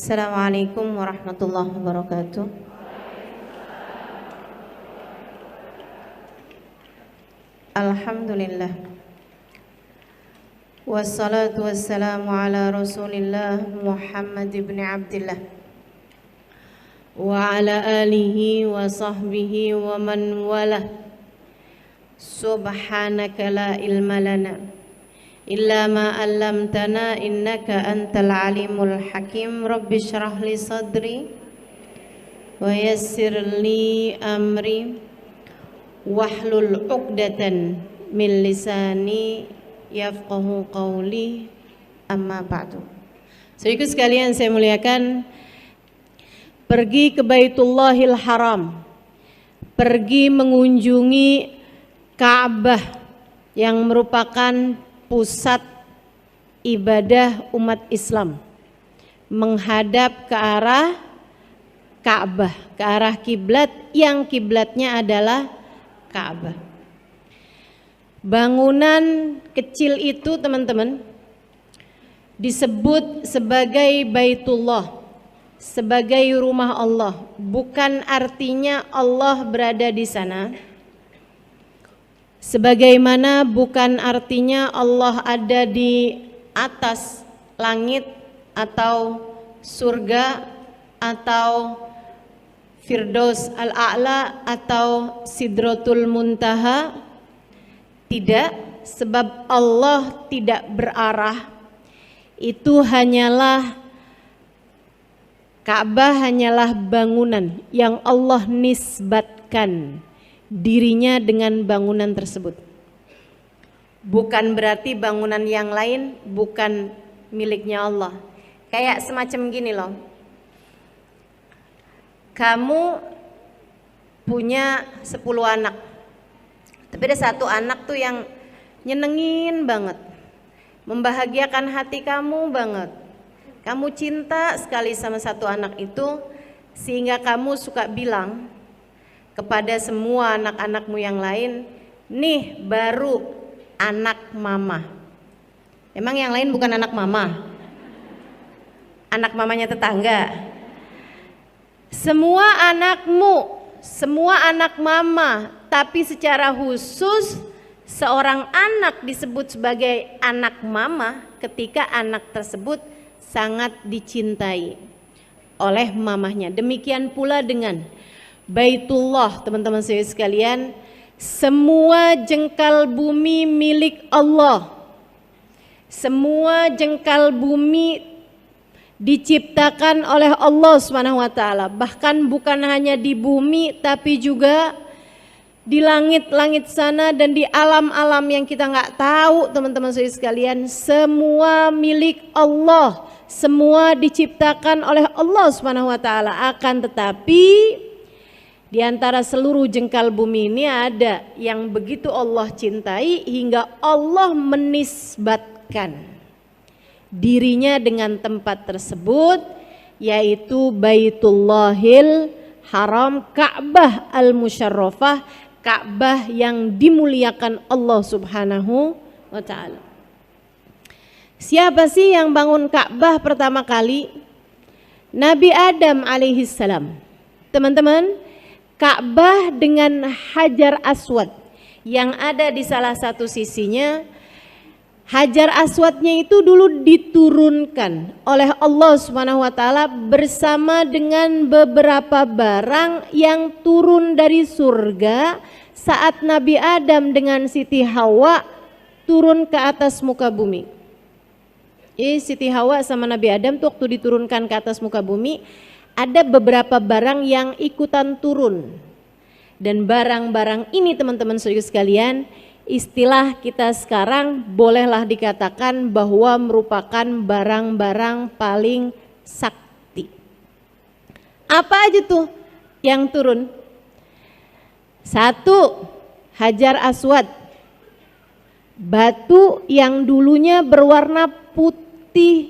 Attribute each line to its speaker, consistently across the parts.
Speaker 1: Assalamualaikum warahmatullahi wabarakatuh. Alhamdulillah. Wassalatu wassalamu ala Rasulillah Muhammad ibn Abdillah wa ala alihi wa sahbihi wa man walah. Subhanaka la ilma lana illa ma 'allamtana innaka antal alimul hakim. Rabbi shrah li sadri wa yassir li amri wahlul 'uqdatan min lisani yafqahu qawli, amma ba'du. Saudaraku sekalian saya muliakan, pergi ke Baitullahil Haram, pergi mengunjungi Ka'bah yang merupakan pusat ibadah umat Islam, menghadap ke arah Ka'bah, ke arah kiblat yang kiblatnya adalah Ka'bah. Bangunan kecil itu teman-teman disebut sebagai Baitullah, sebagai rumah Allah. Bukan artinya Allah berada di sana, sebagaimana bukan artinya Allah ada di atas langit atau surga atau Firdaus al-A'la atau Sidratul Muntaha. Tidak, sebab Allah tidak berarah. Itu hanyalah Ka'bah, hanyalah bangunan yang Allah nisbatkan dirinya dengan bangunan tersebut. Bukan berarti bangunan yang lain bukan miliknya Allah. Kayak semacam gini loh, kamu punya 10 anak, tapi ada satu anak tuh yang nyenengin banget, membahagiakan hati kamu banget. Kamu cinta sekali sama satu anak itu, sehingga kamu suka bilang kepada semua anak-anakmu yang lain, nih baru anak mama. Emang yang lain bukan anak mama? Anak mamanya tetangga. Semua anakmu, semua anak mama, tapi secara khusus seorang anak disebut sebagai anak mama ketika anak tersebut sangat dicintai oleh mamahnya. Demikian pula dengan Baitullah, teman-teman saya sekalian, semua jengkal bumi milik Allah. Semua jengkal bumi diciptakan oleh Allah Subhanahu wa taala. Bahkan bukan hanya di bumi tapi juga di langit-langit sana dan di alam-alam yang kita nggak tahu, teman-teman saya sekalian, semua milik Allah. Semua diciptakan oleh Allah Subhanahu wa taala. Akan tetapi di antara seluruh jengkal bumi ini ada yang begitu Allah cintai hingga Allah menisbatkan dirinya dengan tempat tersebut, yaitu Baitullahil Haram, Ka'bah al-Musyarrafah, Ka'bah yang dimuliakan Allah Subhanahu wa ta'ala. Siapa sih yang bangun Ka'bah pertama kali? Nabi Adam alaihissalam. Teman-teman, Ka'bah dengan Hajar Aswad yang ada di salah satu sisinya, Hajar Aswadnya itu dulu diturunkan oleh Allah Subhanahu wa taala bersama dengan beberapa barang yang turun dari surga saat Nabi Adam dengan Siti Hawa turun ke atas muka bumi. Siti Hawa sama Nabi Adam tuh waktu diturunkan ke atas muka bumi, ada beberapa barang yang ikutan turun. Dan barang-barang ini teman-teman saudara sekalian, istilah kita sekarang bolehlah dikatakan bahwa merupakan barang-barang paling sakti. Apa aja tuh yang turun? 1, Hajar Aswad, batu yang dulunya berwarna putih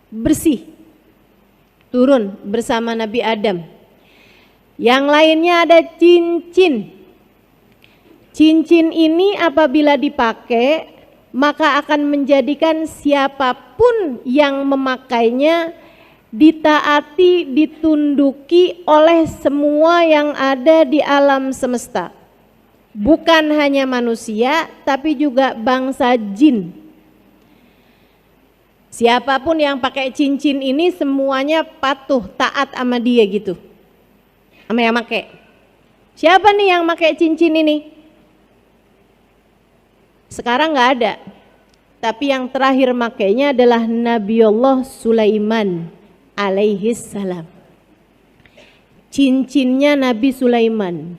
Speaker 1: bersih, turun bersama Nabi Adam. Yang lainnya ada cincin. Cincin ini apabila dipakai maka akan menjadikan siapapun yang memakainya ditaati, ditunduki oleh semua yang ada di alam semesta. Bukan hanya manusia, tapi juga bangsa jin. Siapapun yang pakai cincin ini semuanya patuh, taat sama dia gitu. Sama yang pakai. Siapa nih yang pakai cincin ini? Sekarang nggak ada. Tapi yang terakhir makainya adalah Nabiullah Sulaiman alaihi salam. Cincinnya Nabi Sulaiman.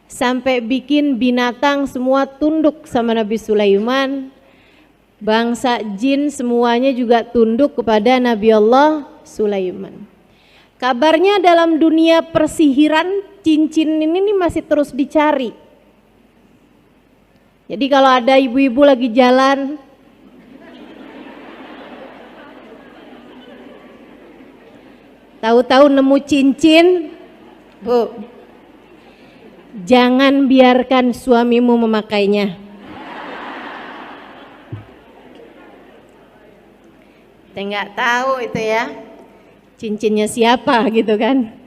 Speaker 1: Sampai bikin binatang semua tunduk sama Nabi Sulaiman. Bangsa jin semuanya juga tunduk kepada Nabi Allah Sulaiman. Kabarnya dalam dunia persihiran cincin ini masih terus dicari. Jadi kalau ada ibu-ibu lagi jalan tahu-tahu nemu cincin, Bu, jangan biarkan suamimu memakainya. Saya nggak tahu itu ya, cincinnya siapa gitu kan.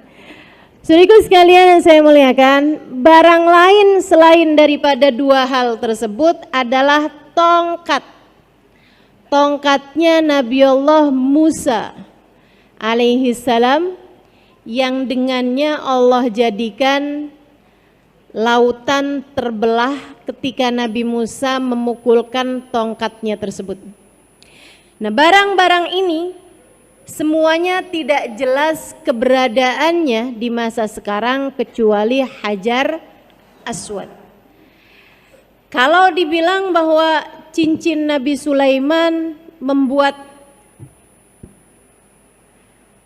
Speaker 1: Saudaraku sekalian yang saya muliakan, barang lain selain daripada dua hal tersebut adalah tongkat. Tongkatnya Nabiullah Musa alaihi salam, yang dengannya Allah jadikan lautan terbelah ketika Nabi Musa memukulkan tongkatnya tersebut. Nah, barang-barang ini semuanya tidak jelas keberadaannya di masa sekarang kecuali Hajar Aswad. Kalau dibilang bahwa cincin Nabi Sulaiman membuat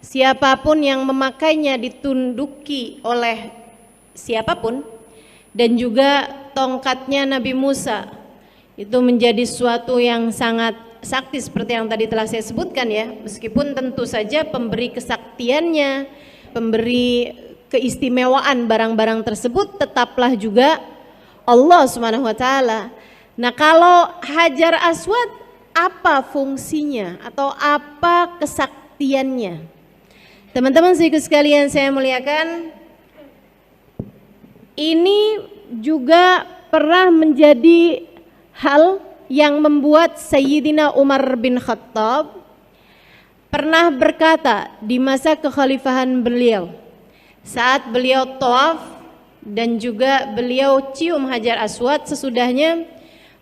Speaker 1: siapapun yang memakainya ditunduki oleh siapapun, dan juga tongkatnya Nabi Musa itu menjadi suatu yang sangat sakti seperti yang tadi telah saya sebutkan ya, meskipun tentu saja pemberi kesaktiannya, pemberi keistimewaan barang-barang tersebut tetaplah juga Allah Subhanahu wa taala. Nah, kalau Hajar Aswad apa fungsinya atau apa kesaktiannya? Teman-teman sekalian saya muliakan, ini juga pernah menjadi hal yang membuat Sayyidina Umar bin Khattab pernah berkata di masa kekhalifahan beliau, saat beliau tawaf dan juga beliau cium Hajar Aswad, sesudahnya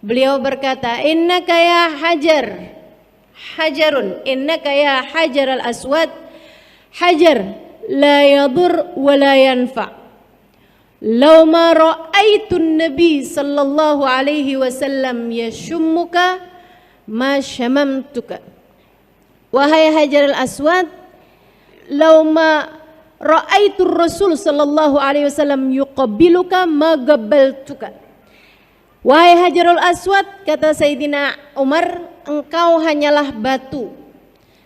Speaker 1: beliau berkata, innaka ya Hajar, hajarun, innaka ya Hajar al-Aswad, hajar la yadur wa la yanfa'. Lau ma ra'aitun Nabi sallallahu alaihi wasallam yashummuka ma syamamtuka. Wahai Hajar al-Aswad, lau ma ra'aitur Rasul sallallahu alaihi wasallam yuqabbiluka ma qabbaltuka. Wahai Hajarul Aswad, kata Sayyidina Umar, engkau hanyalah batu.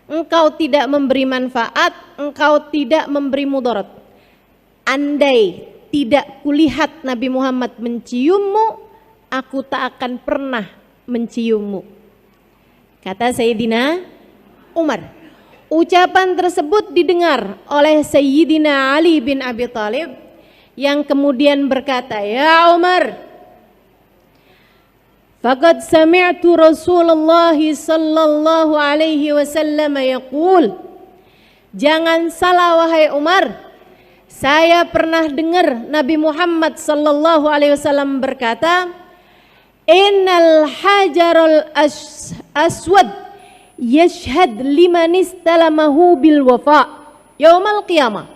Speaker 1: Engkau tidak memberi manfaat, engkau tidak memberi mudarat. Andai tidak kulihat Nabi Muhammad menciummu, aku tak akan pernah menciummu, kata Sayyidina Umar. Ucapan tersebut didengar oleh Sayyidina Ali bin Abi Thalib, yang kemudian berkata, ya Umar, faqad sami'tu Rasulullah sallallahu alaihi wasallam yaqul, jangan salah wahai Umar, saya pernah dengar Nabi Muhammad sallallahu alaihi wasallam berkata, innal hajarul aswad yashhad liman istalamahu bil wafa yaumal qiyamah.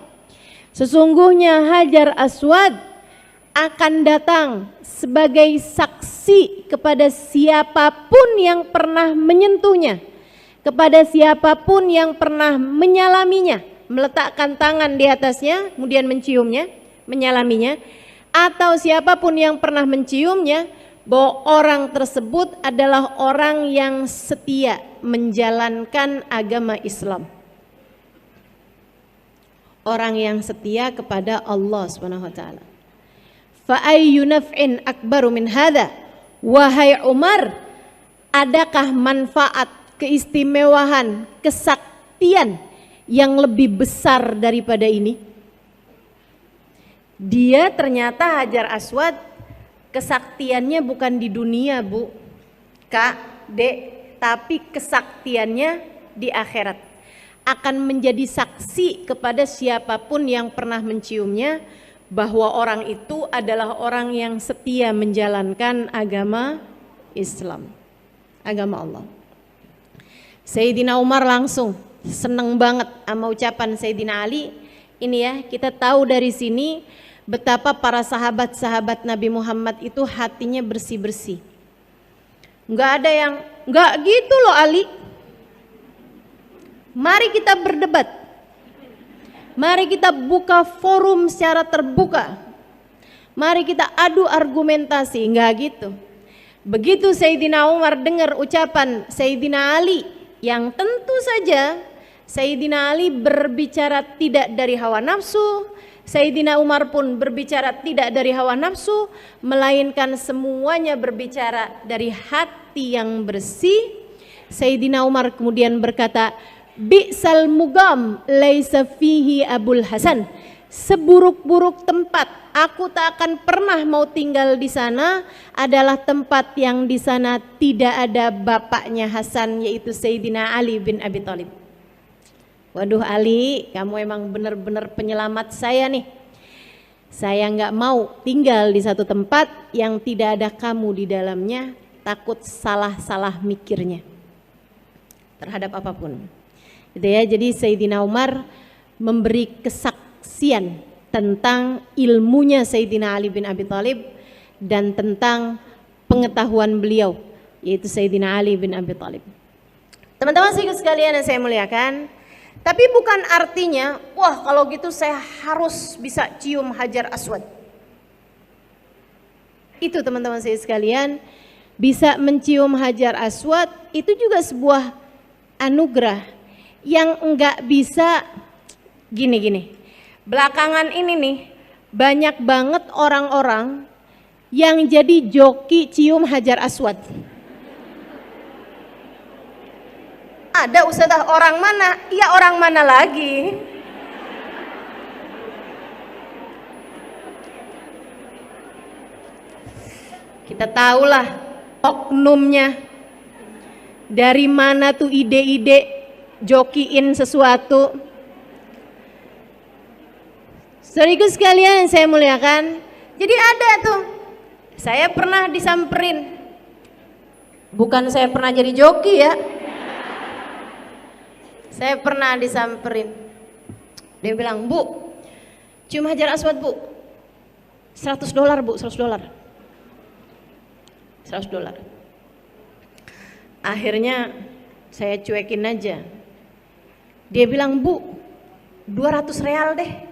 Speaker 1: Sesungguhnya Hajar Aswad akan datang sebagai saksi kepada siapapun yang pernah menyentuhnya, kepada siapapun yang pernah menyalaminya, meletakkan tangan di atasnya, kemudian menciumnya, menyalaminya, atau siapapun yang pernah menciumnya, bahwa orang tersebut adalah orang yang setia menjalankan agama Islam. Orang yang setia kepada Allah Subhanahu wa taala. Fa ayyu naf'in akbaru min hadza? Wahai Umar, adakah manfaat, keistimewaan, kesaktian yang lebih besar daripada ini? Dia ternyata Hajar Aswad kesaktiannya bukan di dunia, Bu, Kak, Dek, tapi kesaktiannya di akhirat. Akan menjadi saksi kepada siapapun yang pernah menciumnya bahwa orang itu adalah orang yang setia menjalankan agama Islam, agama Allah. Sayyidina Umar langsung seneng banget sama ucapan Sayyidina Ali. Ini ya, kita tahu dari sini betapa para sahabat-sahabat Nabi Muhammad itu hatinya bersih-bersih. Enggak ada yang, enggak gitu loh Ali. Mari kita berdebat. Mari kita buka forum secara terbuka. Mari kita adu argumentasi, enggak gitu. Begitu Sayyidina Umar dengar ucapan Sayyidina Ali yang tentu saja Sayyidina Ali berbicara tidak dari hawa nafsu, Sayyidina Umar pun berbicara tidak dari hawa nafsu, melainkan semuanya berbicara dari hati yang bersih. Sayyidina Umar kemudian berkata, bi'sal mugam laisa fihi Abul Hasan. Seburuk-buruk tempat aku tak akan pernah mau tinggal di sana adalah tempat yang di sana tidak ada bapaknya Hasan, yaitu Sayyidina Ali bin Abi Thalib. Waduh Ali, kamu emang benar-benar penyelamat saya nih. Saya nggak mau tinggal di satu tempat yang tidak ada kamu di dalamnya, takut salah-salah mikirnya terhadap apapun. Gitu ya, jadi Sayyidina Umar memberi kesaksian tentang ilmunya Sayyidina Ali bin Abi Thalib dan tentang pengetahuan beliau, yaitu Sayyidina Ali bin Abi Thalib. Teman-teman sekalian yang saya muliakan, tapi bukan artinya, wah kalau gitu saya harus bisa cium Hajar Aswad. Itu teman-teman saya sekalian, bisa mencium Hajar Aswad itu juga sebuah anugerah yang enggak bisa gini-gini. Belakangan ini nih, banyak banget orang-orang yang jadi joki cium Hajar Aswad. Ada Ustazah, orang mana? Iya orang mana lagi? Kita tahulah oknumnya. Dari mana tuh ide-ide jokiin sesuatu. Saudariku sekalian yang saya muliakan, jadi ada tuh. Saya pernah disamperin. Bukan saya pernah jadi joki ya. Saya pernah disamperin. Dia bilang, "Bu, cium Hajar Aswad, Bu. $100, Bu, $100. $100. Akhirnya saya cuekin aja. Dia bilang, "Bu, $200 deh."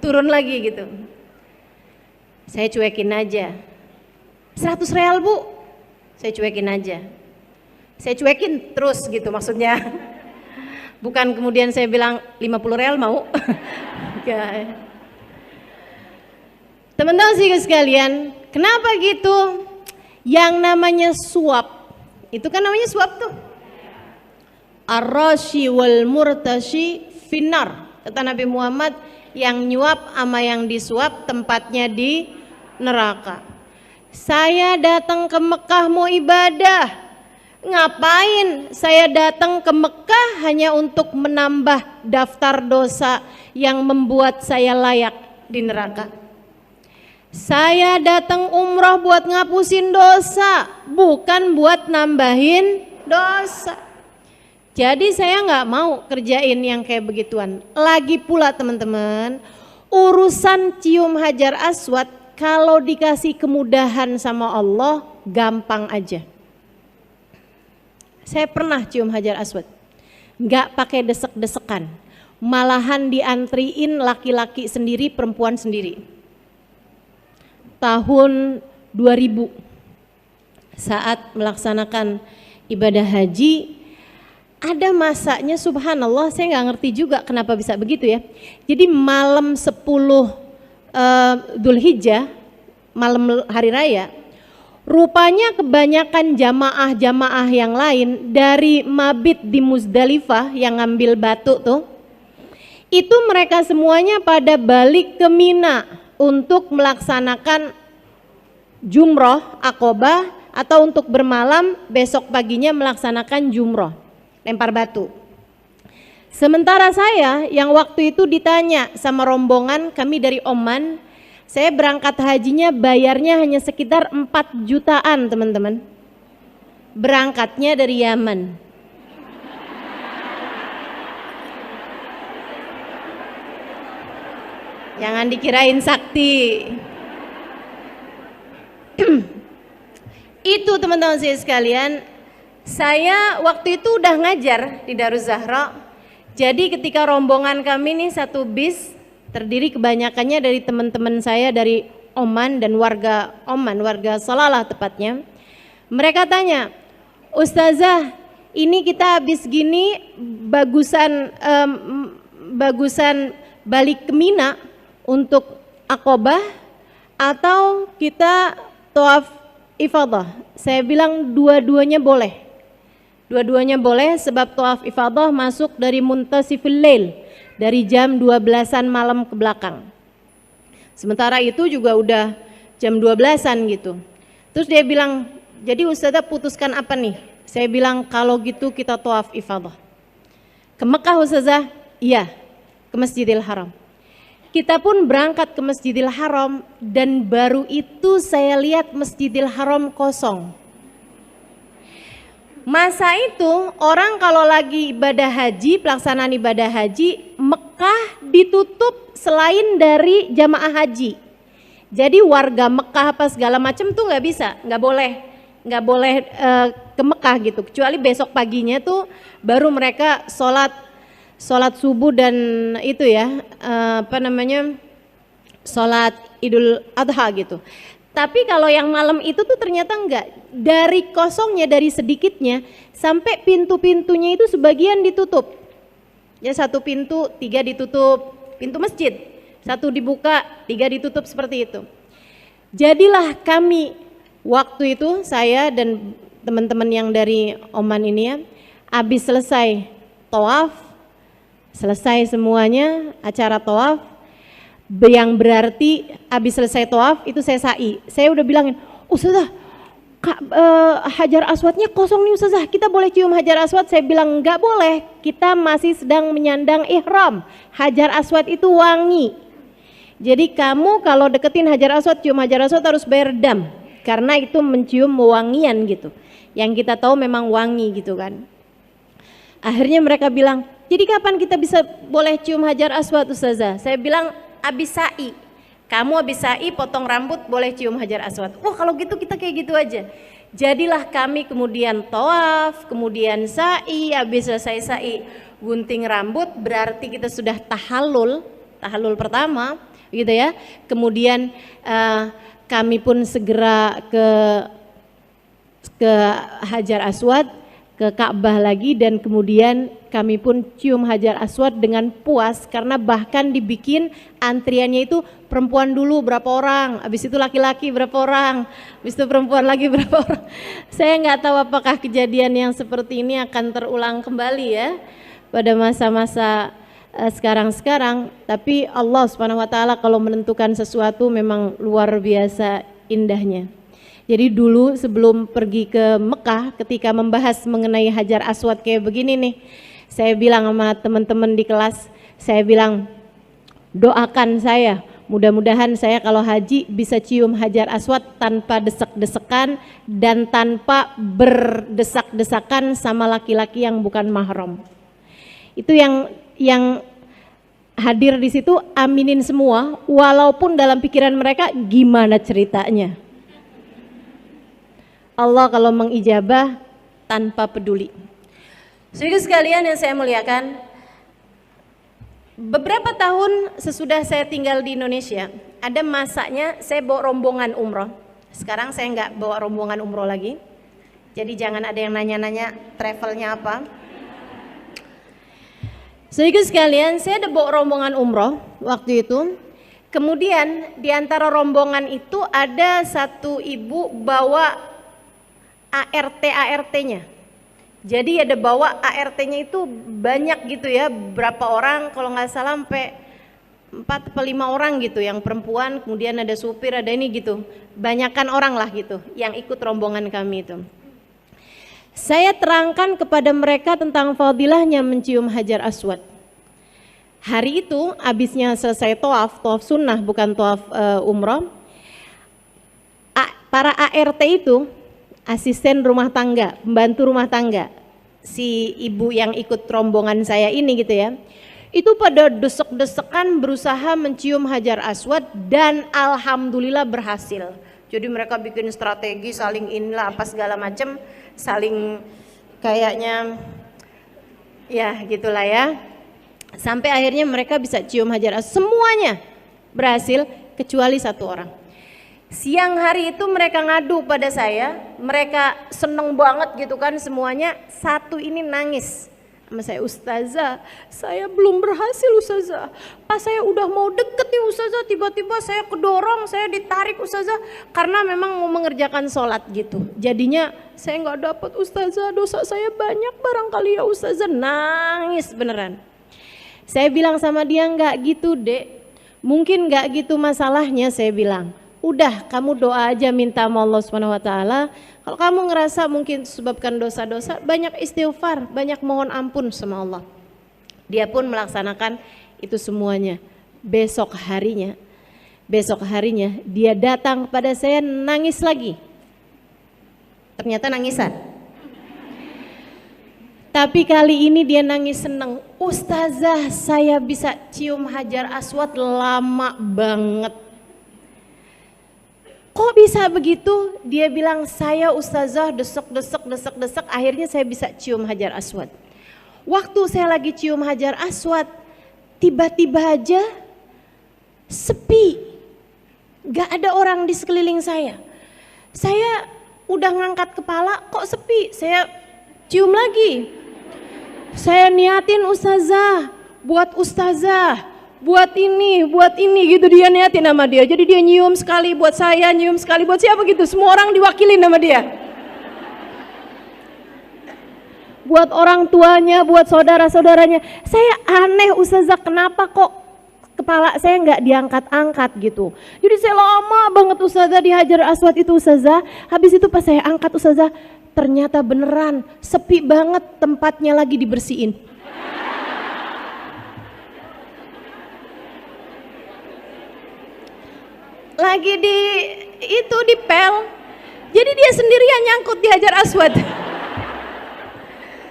Speaker 1: Turun lagi gitu. Saya cuekin aja. $100, Bu. Saya cuekin aja. Saya cuekin terus gitu maksudnya. Bukan kemudian saya bilang $50 mau. Teman-teman sekalian, kenapa gitu? Yang namanya suap, itu kan namanya suap tuh. Ar-rashi wal murtashi finnar. Kata Nabi Muhammad, yang nyuap sama yang disuap tempatnya di neraka. Saya datang ke Mekah mau ibadah. Ngapain saya datang ke Mekah hanya untuk menambah daftar dosa yang membuat saya layak di neraka? Saya datang umroh buat ngapusin dosa, bukan buat nambahin dosa. Jadi saya nggak mau kerjain yang kayak begituan. Lagi pula teman-teman, urusan cium Hajar Aswad kalau dikasih kemudahan sama Allah gampang aja. Saya pernah cium Hajar Aswad, nggak pakai desek-desekan, malahan diantriin laki-laki sendiri, perempuan sendiri. Tahun 2000 saat melaksanakan ibadah haji, ada masanya subhanallah, saya nggak ngerti juga kenapa bisa begitu ya. Jadi malam 10 Dzulhijjah, malam hari raya, Rupanya kebanyakan jamaah-jamaah yang lain dari mabit di Muzdalifah yang ngambil batu tuh, itu mereka semuanya pada balik ke Mina untuk melaksanakan jumroh Aqobah atau untuk bermalam besok paginya melaksanakan jumroh, lempar batu. Sementara saya yang waktu itu ditanya sama rombongan kami dari Oman, saya berangkat hajinya bayarnya hanya sekitar 4 jutaan teman-teman. Berangkatnya dari Yaman. Jangan dikirain sakti. Itu teman-teman saya sekalian, saya waktu itu udah ngajar di Daruz Zahra. Jadi ketika rombongan kami nih satu bis, terdiri kebanyakannya dari teman-teman saya dari Oman dan warga Oman, warga Salalah tepatnya. Mereka tanya, Ustazah, ini kita habis gini bagusan balik ke Mina untuk Aqobah atau kita tawaf ifadah? Saya bilang dua-duanya boleh. Dua-duanya boleh sebab tawaf ifadah masuk dari muntasifil lail, dari jam 12-an malam ke belakang. Sementara itu juga udah jam 12-an gitu. Terus dia bilang, jadi Ustazah putuskan apa nih? Saya bilang kalau gitu kita tawaf ifadah. Ke Mekah Ustazah? Iya, ke Masjidil Haram. Kita pun berangkat ke Masjidil Haram dan baru itu saya lihat Masjidil Haram kosong. Masa itu orang kalau lagi ibadah haji, pelaksanaan ibadah haji, Mekah ditutup selain dari jamaah haji. Jadi warga Mekah apa segala macam tuh nggak boleh ke Mekah gitu. Kecuali besok paginya tuh baru mereka sholat subuh dan itu ya sholat Idul Adha gitu. Tapi kalau yang malam itu tuh ternyata enggak, dari kosongnya, dari sedikitnya sampai pintu-pintunya itu sebagian ditutup. Ya satu pintu, 3 ditutup, pintu masjid, 1 dibuka, 3 ditutup seperti itu. Jadilah kami waktu itu saya dan teman-teman yang dari Oman ini ya, habis selesai tawaf, selesai semuanya acara tawaf, yang berarti habis selesai tawaf itu saya sa'i. Saya udah bilangin, Ustazah, Hajar Aswadnya kosong nih Ustazah, kita boleh cium Hajar Aswad? Saya bilang enggak boleh, kita masih sedang menyandang ihram. Hajar Aswad itu wangi. Jadi kamu kalau deketin Hajar Aswad, cium Hajar Aswad harus bayar dam, karena itu mencium wangian gitu. Yang kita tahu memang wangi gitu kan. Akhirnya mereka bilang, jadi kapan kita bisa boleh cium Hajar Aswad Ustazah? Saya bilang, abis sa'i, kamu abis sa'i potong rambut boleh cium Hajar Aswad. Wah kalau gitu kita kayak gitu aja. Jadilah kami kemudian tawaf, kemudian sa'i, abis selesai sa'i gunting rambut, berarti kita sudah tahallul pertama gitu ya. Kemudian kami pun segera ke Hajar Aswad, ke Ka'bah lagi, dan kemudian kami pun cium Hajar Aswad dengan puas karena bahkan dibikin antriannya itu perempuan dulu berapa orang, habis itu laki-laki berapa orang, habis itu perempuan lagi berapa orang. Saya nggak tahu apakah kejadian yang seperti ini akan terulang kembali ya pada masa-masa sekarang-sekarang, tapi Allah Subhanahu wa taala kalau menentukan sesuatu memang luar biasa indahnya. Jadi dulu sebelum pergi ke Mekah, ketika membahas mengenai Hajar Aswad kayak begini nih, saya bilang sama teman-teman di kelas, saya bilang, doakan saya, mudah-mudahan saya kalau haji bisa cium Hajar Aswad tanpa desek-desekan dan tanpa berdesak-desakan sama laki-laki yang bukan mahram. Itu yang hadir di situ aminin semua, walaupun dalam pikiran mereka gimana ceritanya. Allah kalau mengijabah tanpa peduli. Saudara sekalian yang saya muliakan, beberapa tahun sesudah saya tinggal di Indonesia, ada masanya saya bawa rombongan umroh. Sekarang saya nggak bawa rombongan umroh lagi, jadi jangan ada yang nanya-nanya travelnya apa. Saudara sekalian, saya ada bawa rombongan umroh waktu itu. Kemudian di antara rombongan itu ada satu ibu bawa ART-nya. Jadi ada bawa ART-nya itu banyak gitu ya, berapa orang, kalau nggak salah sampai 4 atau 5 orang gitu, yang perempuan, kemudian ada supir, ada ini gitu, banyakan orang lah gitu yang ikut rombongan kami itu. Saya terangkan kepada mereka tentang fadilahnya mencium Hajar Aswad. Hari itu habisnya selesai tawaf sunnah, bukan tawaf umroh, para ART itu, asisten rumah tangga, pembantu rumah tangga, si ibu yang ikut rombongan saya ini gitu ya, itu pada desek-desekan berusaha mencium Hajar Aswad dan alhamdulillah berhasil. Jadi mereka bikin strategi saling inilah apa segala macam, saling kayaknya ya gitulah ya. Sampai akhirnya mereka bisa cium Hajar Aswad, semuanya berhasil kecuali satu orang. Siang hari itu mereka ngadu pada saya, mereka seneng banget gitu kan semuanya. Satu ini nangis sama saya, "Ustazah, saya belum berhasil Ustazah. Pas saya udah mau deket nih Ustazah, tiba-tiba saya kedorong, saya ditarik Ustazah, karena memang mau mengerjakan sholat gitu. Jadinya saya nggak dapat Ustazah, dosa saya banyak barangkali ya Ustazah." Nangis beneran. Saya bilang sama dia, "Nggak gitu Dek, mungkin nggak gitu masalahnya." Saya bilang, "Udah kamu doa aja, minta sama Allah Subhanahu wa taala. Kalau kamu ngerasa mungkin disebabkan dosa-dosa, banyak istighfar, banyak mohon ampun sama Allah." Dia pun melaksanakan itu semuanya. Besok harinya dia datang pada saya nangis lagi. Ternyata nangisan. Tapi kali ini dia nangis seneng. "Ustazah, saya bisa cium Hajar Aswad lama banget." "Kok bisa begitu?" Dia bilang, "Saya Ustazah desek, akhirnya saya bisa cium Hajar Aswad. Waktu saya lagi cium Hajar Aswad, tiba-tiba aja sepi, gak ada orang di sekeliling saya. Saya udah ngangkat kepala, kok sepi, saya cium lagi. Saya niatin Ustazah, buat Ustazah, buat ini gitu, dia niatin sama dia. Jadi dia nyium sekali buat saya, nyium sekali buat siapa gitu, semua orang diwakilin sama dia. Buat orang tuanya, buat saudara-saudaranya. Saya aneh Ustazah, kenapa kok kepala saya nggak diangkat-angkat gitu. Jadi saya lama banget Ustazah di Hajar Aswad itu Ustazah. Habis itu pas saya angkat Ustazah, ternyata beneran sepi banget, tempatnya lagi dibersihin. Lagi di pel. Jadi dia sendirian nyangkut di Hajar Aswad.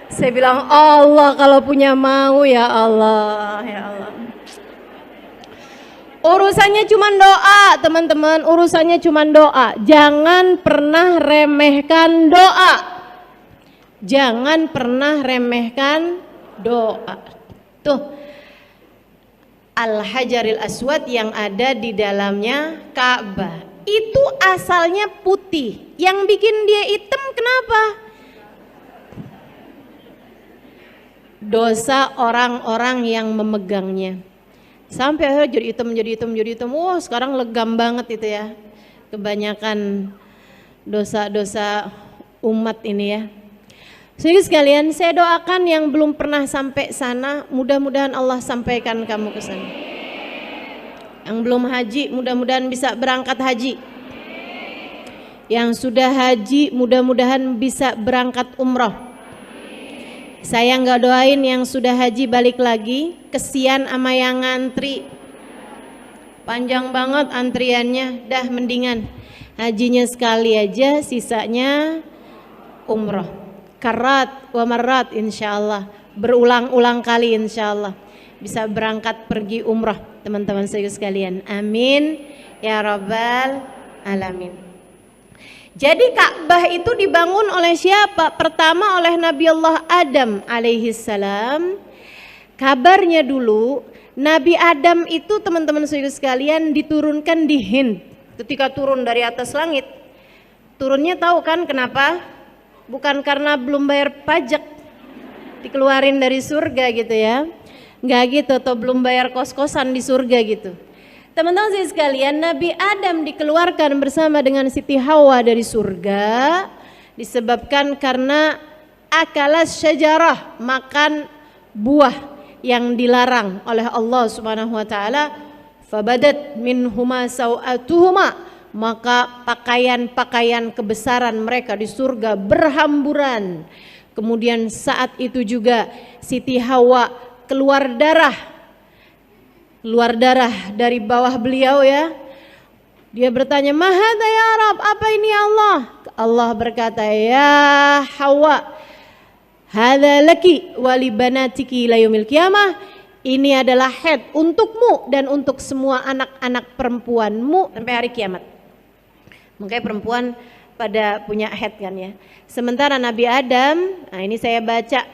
Speaker 1: Saya bilang, Allah kalau punya mau, ya Allah, ya Allah. Urusannya cuma doa teman-teman, urusannya cuma doa. Jangan pernah remehkan doa. Jangan pernah remehkan doa. Tuh, Al-Hajaril Aswad yang ada di dalamnya Ka'bah itu asalnya putih. Yang bikin dia hitam kenapa? Dosa orang-orang yang memegangnya. Sampai akhirnya jadi hitam. Wah, sekarang legam banget itu ya. Kebanyakan dosa-dosa umat ini ya. Jadi sekalian, saya doakan yang belum pernah sampai sana, mudah-mudahan Allah sampaikan kamu ke sana. Yang belum haji, mudah-mudahan bisa berangkat haji. Yang sudah haji, mudah-mudahan bisa berangkat umroh. Saya nggak doain yang sudah haji balik lagi, kesian sama yang ngantri. Panjang banget antriannya, dah mendingan hajinya sekali aja, sisanya umroh. Karat wa marat insyaallah, berulang-ulang kali insyaallah bisa berangkat pergi umroh teman-teman saya sekalian. Amin ya rabbal alamin. Jadi Ka'bah itu dibangun oleh siapa? Pertama oleh Nabi Allah Adam alaihi salam. Kabarnya dulu Nabi Adam itu teman-teman saudara sekalian diturunkan di Hind. Ketika turun dari atas langit, turunnya tahu kan kenapa? Bukan karena belum bayar pajak, dikeluarin dari surga gitu ya. Enggak gitu, atau belum bayar kos-kosan di surga gitu. Teman-teman sekalian, Nabi Adam dikeluarkan bersama dengan Siti Hawa dari surga disebabkan karena akalas syajarah, makan buah yang dilarang oleh Allah Subhanahu wa taala. Fabadat minhuma sawatuhuma, maka pakaian-pakaian kebesaran mereka di surga berhamburan. Kemudian saat itu juga Siti Hawa keluar darah dari bawah beliau ya. Dia bertanya, "Mahadha ya Rab, apa ini ya Allah?" Allah berkata, "Ya Hawa, hadza laki wa li banatiki ila yaumil qiyamah." Ini adalah head untukmu dan untuk semua anak-anak perempuanmu sampai hari kiamat. Makanya perempuan pada punya head kan ya. Sementara Nabi Adam, nah ini saya baca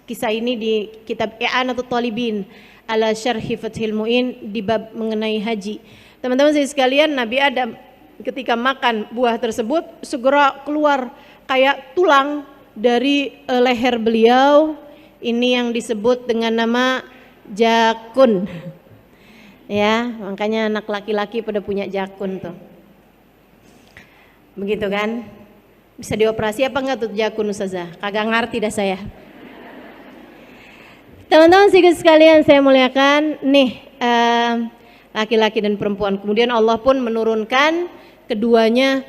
Speaker 1: kisah ini di kitab I'anatul Talibin ala Syarhi Fathil Mu'in di bab mengenai haji. Teman-teman sekalian, Nabi Adam ketika makan buah tersebut segera keluar kayak tulang dari leher beliau. Ini yang disebut dengan nama jakun. Ya, makanya anak laki-laki pada punya jakun tuh. Begitu kan? Bisa dioperasi apa enggak tuh jakun Ustazah? Kagak ngerti dah saya. Teman-teman sekalian saya muliakan, nih laki-laki dan perempuan. Kemudian Allah pun menurunkan keduanya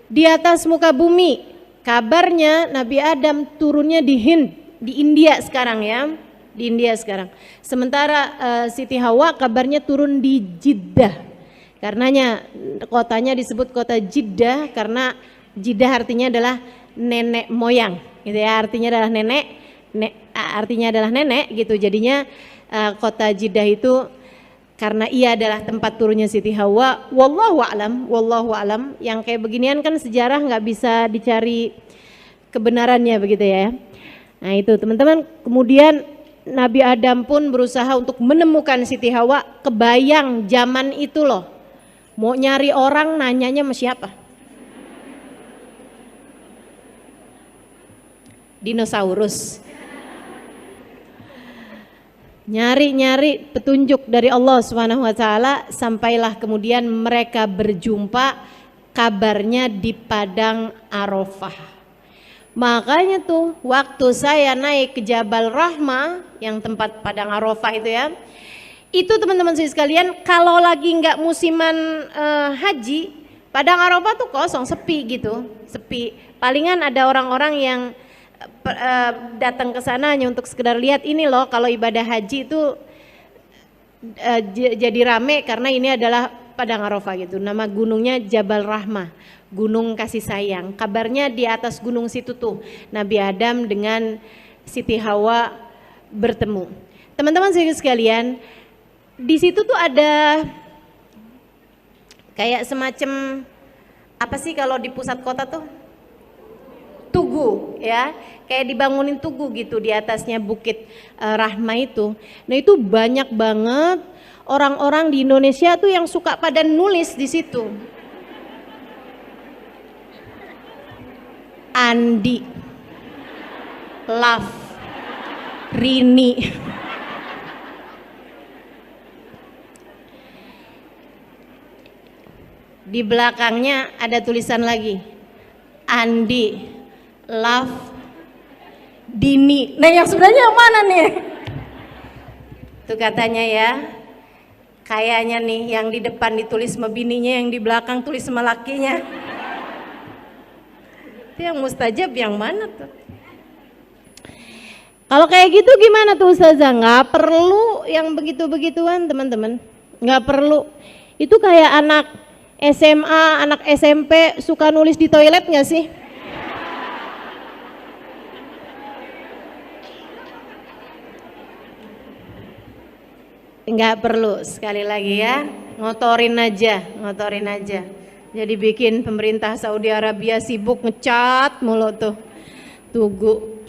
Speaker 1: di atas muka bumi. Kabarnya Nabi Adam turunnya di Hind, di India sekarang ya, di India sekarang. Sementara Siti Hawa kabarnya turun di Jeddah. Karenanya kotanya disebut kota Jeddah karena Jeddah artinya adalah nenek moyang, gitu ya. Artinya adalah nenek gitu. Jadinya kota Jeddah itu karena ia adalah tempat turunnya Siti Hawa. Wallahu a'lam. Yang kayak beginian kan sejarah nggak bisa dicari kebenarannya begitu ya. Nah itu teman-teman. Kemudian Nabi Adam pun berusaha untuk menemukan Siti Hawa. Kebayang zaman itu loh, mau nyari orang nanyanya sama siapa? Dinosaurus. Nyari-nyari petunjuk dari Allah Subhanahu wa taala, sampailah kemudian mereka berjumpa, kabarnya di padang Arafah. Makanya tuh waktu saya naik ke Jabal Rahmah yang tempat padang Arafah itu ya, itu teman-teman sekalian kalau lagi nggak musiman haji, padang Arafah tuh kosong, sepi gitu, sepi. Palingan ada orang-orang yang datang ke sana hanya untuk sekedar lihat. Ini loh kalau ibadah haji itu jadi rame karena ini adalah padang Arafah gitu. Nama gunungnya Jabal Rahmah, gunung kasih sayang. Kabarnya di atas gunung situ tuh Nabi Adam dengan Siti Hawa bertemu. Teman-teman sekalian, di situ tuh ada kayak semacam apa sih kalau di pusat kota tuh? Tugu ya, kayak dibangunin tugu gitu di atasnya bukit Rahmah itu. Nah itu banyak banget orang-orang di Indonesia tuh yang suka pada nulis di situ. Andi, Love, Rini. Di belakangnya ada tulisan lagi, Andi, Love, Dini. Nah yang sebenarnya yang mana nih? Itu katanya ya, kayaknya nih yang di depan ditulis sama bininya, yang di belakang tulis sama lakinya. Itu yang mustajab yang mana tuh? Kalau kayak gitu gimana tuh Ustazah? Nggak perlu yang begitu-begituan teman-teman, nggak perlu. Itu kayak anak SMA, anak SMP suka nulis di toilet nggak sih? Nggak perlu, sekali lagi ya, ngotorin aja. Jadi bikin pemerintah Saudi Arabia sibuk ngecat mulu tuh tugu.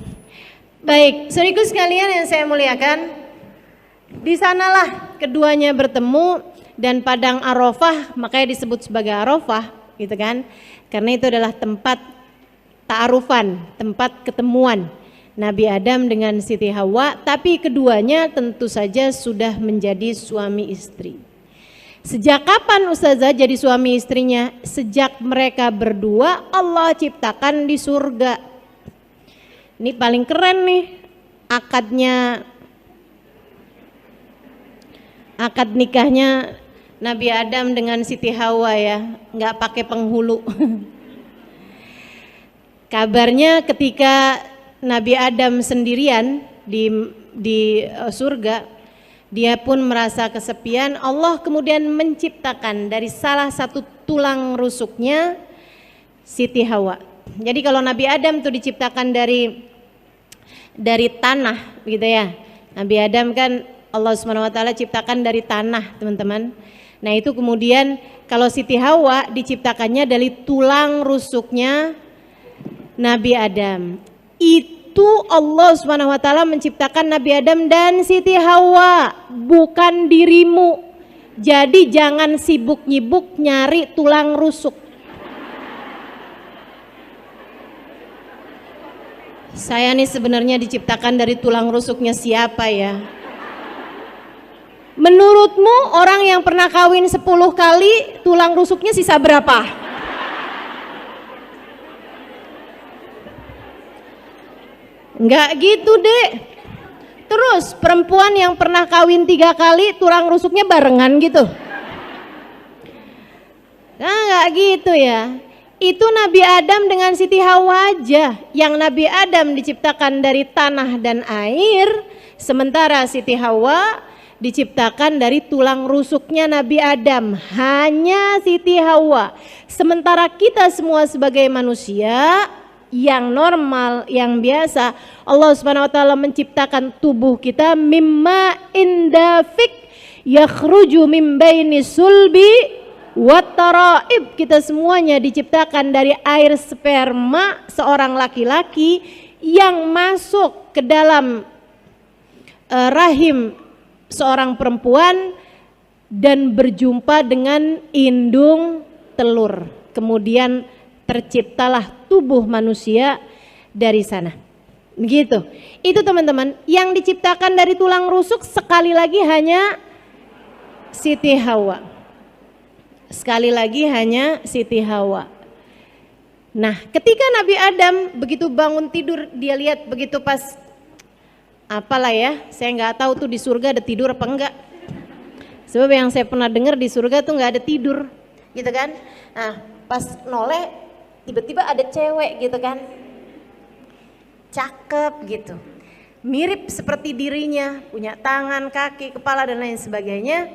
Speaker 1: Baik, saudaraku sekalian yang saya muliakan, di sanalah keduanya bertemu dan padang Arafah makanya disebut sebagai Arafah, gitu kan? Karena itu adalah tempat ta'arufan, tempat ketemuan Nabi Adam dengan Siti Hawa, tapi keduanya tentu saja sudah menjadi suami istri. Sejak kapan Ustazah jadi suami istrinya? Sejak mereka berdua Allah ciptakan di surga. Ini paling keren nih akad nikahnya Nabi Adam dengan Siti Hawa ya, nggak pakai penghulu. Kabarnya ketika Nabi Adam sendirian di surga, dia pun merasa kesepian. Allah kemudian menciptakan dari salah satu tulang rusuknya Siti Hawa. Jadi kalau Nabi Adam itu diciptakan dari tanah gitu ya. Nabi Adam kan Allah Subhanahu wa taala ciptakan dari tanah, teman-teman. Nah, itu kemudian kalau Siti Hawa diciptakannya dari tulang rusuknya Nabi Adam. Itu Allah Subhanahu wa taala menciptakan Nabi Adam dan Siti Hawa, bukan dirimu. Jadi jangan sibuk nyibuk nyari tulang rusuk. Saya nih sebenarnya diciptakan dari tulang rusuknya siapa ya? Menurutmu orang yang pernah kawin 10 kali tulang rusuknya sisa berapa? Enggak gitu dek. Terus perempuan yang pernah kawin 3 kali tulang rusuknya barengan gitu. Nah enggak gitu ya. Itu Nabi Adam dengan Siti Hawa aja. Yang Nabi Adam diciptakan dari tanah dan air, sementara Siti Hawa diciptakan dari tulang rusuknya Nabi Adam. Hanya Siti Hawa. Sementara kita semua sebagai manusia yang normal, yang biasa, Allah Subhanahu wa taala menciptakan tubuh kita mimma indafik yakhruju min baini sulbi wat taraib. Kita semuanya diciptakan dari air sperma seorang laki-laki yang masuk ke dalam rahim seorang perempuan dan berjumpa dengan indung telur. Kemudian terciptalah tubuh manusia dari sana. Begitu. Itu teman-teman, yang diciptakan dari tulang rusuk sekali lagi hanya Siti Hawa. Sekali lagi hanya Siti Hawa. Nah, ketika Nabi Adam begitu bangun tidur, dia lihat begitu pas apalah ya, saya nggak tahu tuh di surga ada tidur apa enggak. Sebab yang saya pernah dengar di surga tuh nggak ada tidur, gitu kan? Nah, pas noleh tiba-tiba ada cewek gitu kan, cakep gitu, mirip seperti dirinya, punya tangan, kaki, kepala dan lain sebagainya.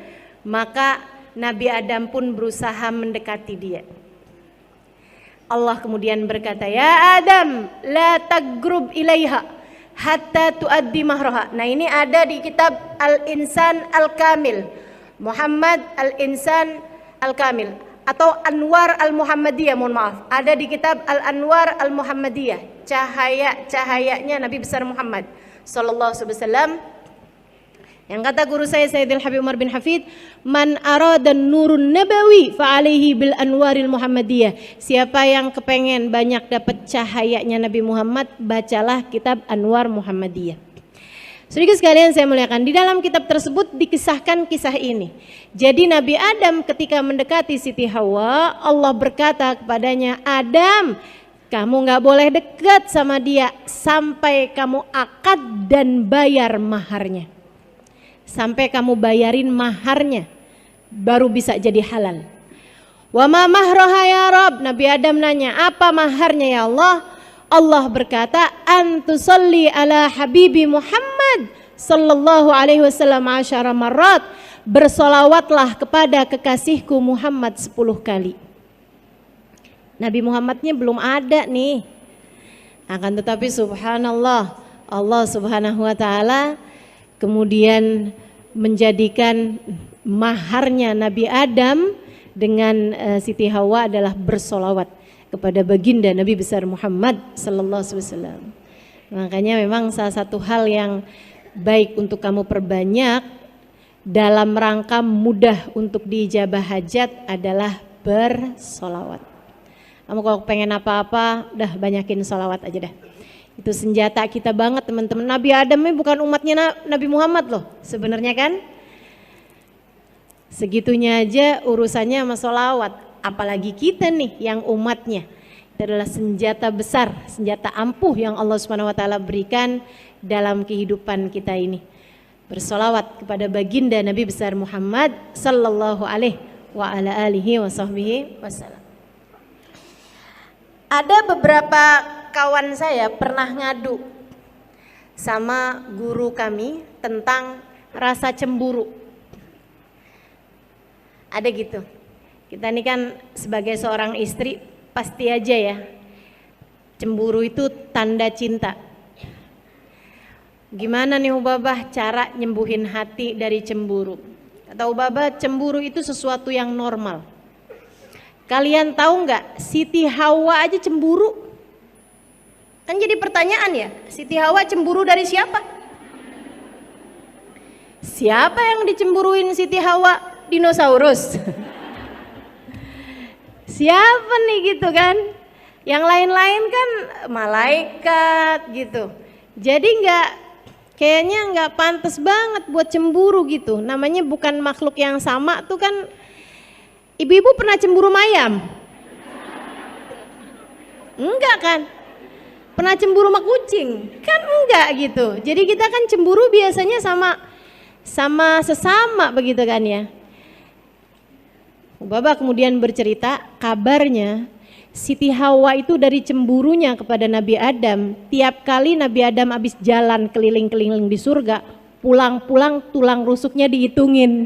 Speaker 1: Maka Nabi Adam pun berusaha mendekati dia. Allah kemudian berkata, ya Adam, la tagrub ilaiha hatta tuaddi mahraha. Nah ini ada di kitab Al-Insan Al-Kamil, Muhammad Al-Insan Al-Kamil, atau Anwar Al-Muhammadiyah, mohon maaf, ada di kitab Al-Anwar Al-Muhammadiyah, cahaya-cahayanya Nabi besar Muhammad sallallahu alaihi wasallam. Yang kata guru saya Sayyidil Habib Umar bin Hafid, man arada nurun nabawi fa alaihi bil anwaril muhammadiyah. Siapa yang kepengen banyak dapat cahayanya Nabi Muhammad, bacalah kitab Anwar Muhammadiyah. Sedikit sekalian saya muliakan, di dalam kitab tersebut dikisahkan kisah ini. Jadi Nabi Adam ketika mendekati Siti Hawa, Allah berkata kepadanya, Adam, kamu gak boleh dekat sama dia sampai kamu akad dan bayar maharnya. Sampai kamu bayarin maharnya, baru bisa jadi halal. Wa ma mahroha ya Rabb, Nabi Adam nanya, apa maharnya ya Allah? Allah berkata, antusalli ala habibi Muhammad sallallahu alaihi wasallam asyara marrat, bersolawatlah kepada kekasihku Muhammad 10 kali. Nabi Muhammadnya belum ada nih. Akan tetapi subhanallah, Allah subhanahu wa ta'ala kemudian menjadikan maharnya Nabi Adam dengan Siti Hawa adalah bersolawat kepada baginda Nabi besar Muhammad sallallahu alaihi wasallam. Makanya memang salah satu hal yang baik untuk kamu perbanyak dalam rangka mudah untuk diijabah hajat adalah bersolawat. Kamu kalau pengen apa-apa, udah banyakin solawat aja dah. Itu senjata kita banget teman-teman. Nabi Adam ini bukan umatnya Nabi Muhammad loh sebenarnya kan. Segitunya aja urusannya sama sholawat, apalagi kita nih yang umatnya. Itu adalah senjata besar, senjata ampuh yang Allah Subhanahu wa taala berikan dalam kehidupan kita ini. Bersolawat kepada baginda Nabi besar Muhammad sallallahu alaihi wa ala alihi wa sahbihi wasallam. Ada beberapa kawan saya pernah ngadu sama guru kami tentang rasa cemburu. Ada gitu. Kita ini kan sebagai seorang istri pasti aja ya, cemburu itu tanda cinta. Gimana nih Ubabah cara nyembuhin hati dari cemburu? Kata Ubabah, cemburu itu sesuatu yang normal. Kalian tahu nggak, Siti Hawa aja cemburu? Kan jadi pertanyaan ya, Siti Hawa cemburu dari siapa? Siapa yang dicemburuin Siti Hawa? Dinosaurus. Siapa nih gitu kan? Yang lain-lain kan malaikat gitu. Jadi kayaknya nggak pantas banget buat cemburu gitu. Namanya bukan makhluk yang sama tuh kan. Ibu-ibu pernah cemburu mayam? Enggak kan? Pernah cemburu sama kucing? Kan enggak gitu. Jadi kita kan cemburu biasanya sama sesama begitu kan ya. Ubabah kemudian bercerita, kabarnya Siti Hawa itu dari cemburunya kepada Nabi Adam, tiap kali Nabi Adam habis jalan keliling-keliling di surga, pulang-pulang tulang rusuknya dihitungin.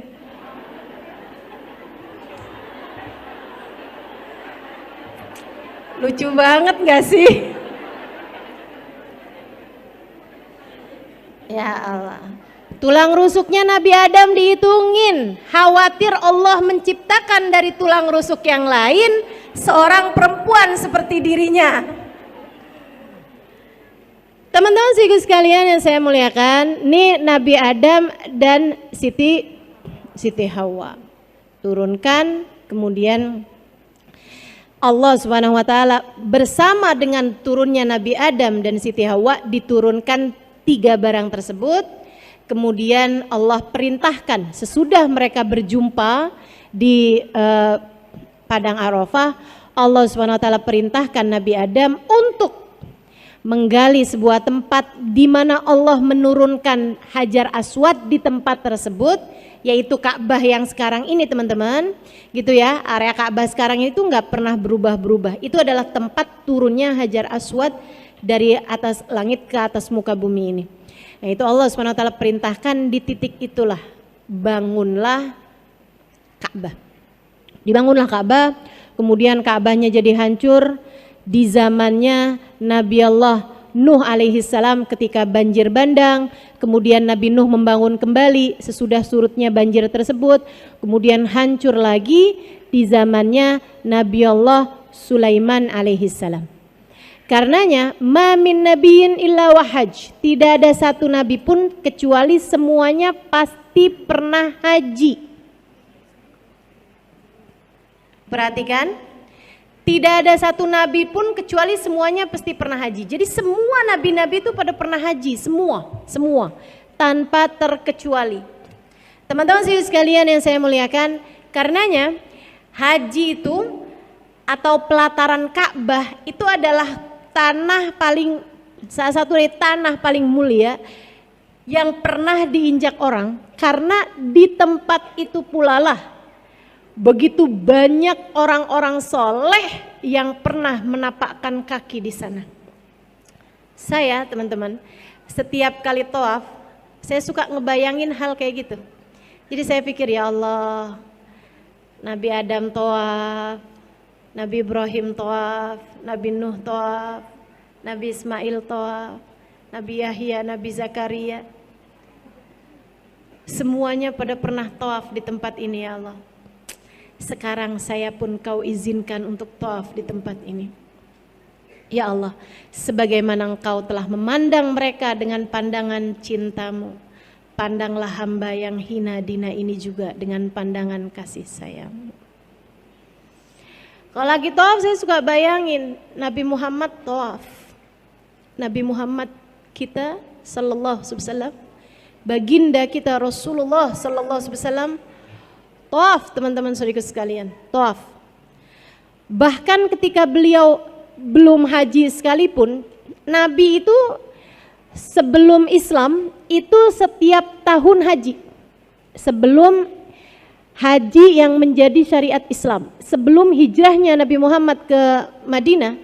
Speaker 1: Lucu banget gak sih? Ya Allah. Tulang rusuknya Nabi Adam dihitungin. Khawatir Allah menciptakan dari tulang rusuk yang lain seorang perempuan seperti dirinya. Teman-teman sekalian sekalian yang saya muliakan, ini Nabi Adam dan Siti Hawa turunkan, kemudian Allah Subhanahu wa taala bersama dengan turunnya Nabi Adam dan Siti Hawa diturunkan 3 barang tersebut. Kemudian Allah perintahkan sesudah mereka berjumpa di padang Arafah, Allah Subhanahu wa taala perintahkan Nabi Adam untuk menggali sebuah tempat di mana Allah menurunkan Hajar Aswad di tempat tersebut, yaitu Ka'bah yang sekarang ini teman-teman, gitu ya. Area Ka'bah sekarang itu nggak pernah berubah-berubah. Itu adalah tempat turunnya Hajar Aswad dari atas langit ke atas muka bumi ini. Nah itu Allah SWT perintahkan di titik itulah bangunlah Ka'bah. Dibangunlah Ka'bah, kemudian Ka'bahnya jadi hancur di zamannya Nabi Allah Nuh alaihi salam ketika banjir bandang. Kemudian Nabi Nuh membangun kembali sesudah surutnya banjir tersebut. Kemudian hancur lagi di zamannya Nabi Allah Sulaiman alaihi salam. Karenanya ma min nabiyyin illa wahaj, tidak ada satu nabi pun kecuali semuanya pasti pernah haji. Perhatikan, tidak ada satu nabi pun kecuali semuanya pasti pernah haji. Jadi semua nabi-nabi itu pada pernah haji, semua tanpa terkecuali. Teman-teman sekalian yang saya muliakan, karenanya haji itu atau pelataran Ka'bah itu adalah salah satu dari tanah paling mulia yang pernah diinjak orang, karena di tempat itu pula lah begitu banyak orang-orang soleh yang pernah menapakkan kaki di sana. Saya teman-teman setiap kali tawaf saya suka ngebayangin hal kayak gitu. Jadi saya pikir, ya Allah, Nabi Adam tawaf, Nabi Ibrahim tawaf, Nabi Nuh tawaf, Nabi Ismail tawaf, Nabi Yahya, Nabi Zakaria. Semuanya pada pernah tawaf di tempat ini, ya Allah. Sekarang saya pun Kau izinkan untuk tawaf di tempat ini. Ya Allah, sebagaimana Engkau telah memandang mereka dengan pandangan cinta-Mu, pandanglah hamba yang hina dina ini juga dengan pandangan kasih sayang. Kalau lagi tawaf saya suka bayangin Nabi Muhammad tawaf. Nabi Muhammad kita sallallahu alaihi wasallam, baginda kita Rasulullah sallallahu alaihi wasallam Tawaf, teman-teman saudaraku sekalian, tawaf. Bahkan ketika beliau belum haji sekalipun, Nabi itu sebelum Islam itu setiap tahun haji. Sebelum haji yang menjadi syariat Islam, sebelum hijrahnya Nabi Muhammad ke Madinah,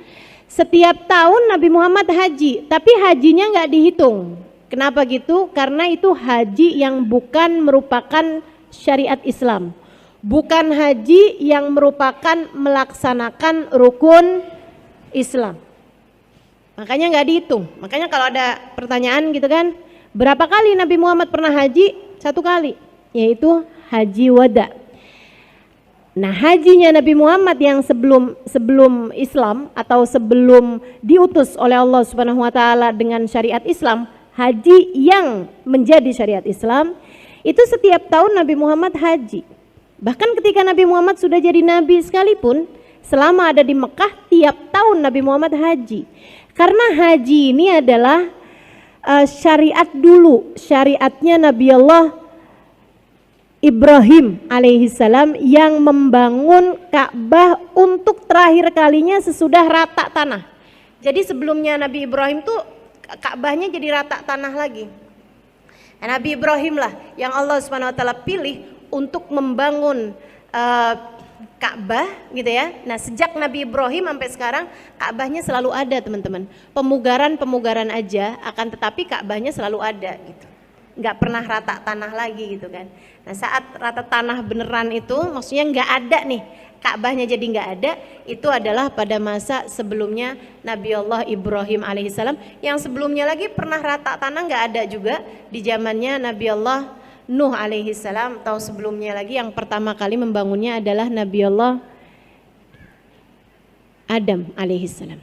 Speaker 1: setiap tahun Nabi Muhammad haji, tapi hajinya nggak dihitung. Kenapa gitu? Karena itu haji yang bukan merupakan syariat Islam, bukan haji yang merupakan melaksanakan rukun Islam. Makanya nggak dihitung. Makanya kalau ada pertanyaan gitu kan, berapa kali Nabi Muhammad pernah haji? 1 kali, yaitu haji wada. Nah, hajinya Nabi Muhammad yang sebelum Islam atau sebelum diutus oleh Allah Subhanahu wa taala dengan syariat Islam, haji yang menjadi syariat Islam itu setiap tahun Nabi Muhammad haji. Bahkan ketika Nabi Muhammad sudah jadi nabi sekalipun, selama ada di Mekah tiap tahun Nabi Muhammad haji. Karena haji ini adalah syariat dulu, syariatnya Nabi Allah Ibrahim alaihissalam yang membangun Ka'bah untuk terakhir kalinya sesudah rata tanah. Jadi sebelumnya Nabi Ibrahim tuh Ka'bahnya jadi rata tanah lagi. Nah, Nabi Ibrahim lah yang Allah Subhanahu wa taala pilih untuk membangun Ka'bah gitu ya. Nah, sejak Nabi Ibrahim sampai sekarang Ka'bahnya selalu ada, teman-teman. Pemugaran aja, akan tetapi Ka'bahnya selalu ada gitu. Nggak pernah rata tanah lagi gitu kan. Nah, saat rata tanah beneran itu maksudnya nggak ada nih, Ka'bahnya jadi nggak ada, itu adalah pada masa sebelumnya Nabi Allah Ibrahim alaihissalam. Yang sebelumnya lagi pernah rata tanah nggak ada juga di zamannya Nabi Allah Nuh alaihissalam. Atau sebelumnya lagi yang pertama kali membangunnya adalah Nabi Allah Adam alaihissalam.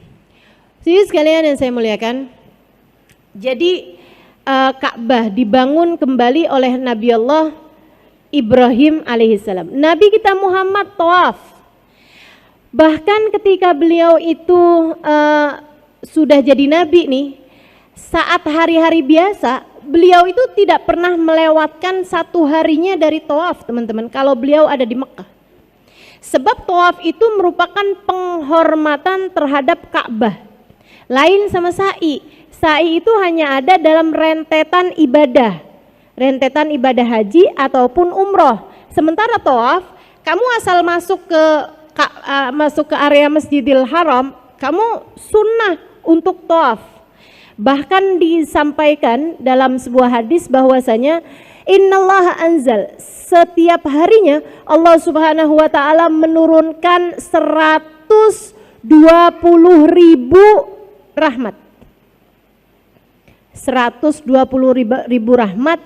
Speaker 1: Jadi sekalian yang saya muliakan, jadi Ka'bah dibangun kembali oleh Nabi Allah Ibrahim alaihissalam. Nabi kita Muhammad tawaf. Bahkan ketika beliau itu sudah jadi nabi nih, saat hari-hari biasa beliau itu tidak pernah melewatkan 1 harinya dari tawaf, teman-teman, kalau beliau ada di Mekah. Sebab tawaf itu merupakan penghormatan terhadap Ka'bah. Lain sama sa'i. Sa'i itu hanya ada dalam rentetan ibadah haji ataupun umroh. Sementara tawaf, kamu asal masuk ke area Masjidil Haram, kamu sunnah untuk tawaf. Bahkan disampaikan dalam sebuah hadis bahwasanya innallaha anzal, setiap harinya Allah Subhanahu wa taala menurunkan 120.000 rahmat. 120.000 rahmat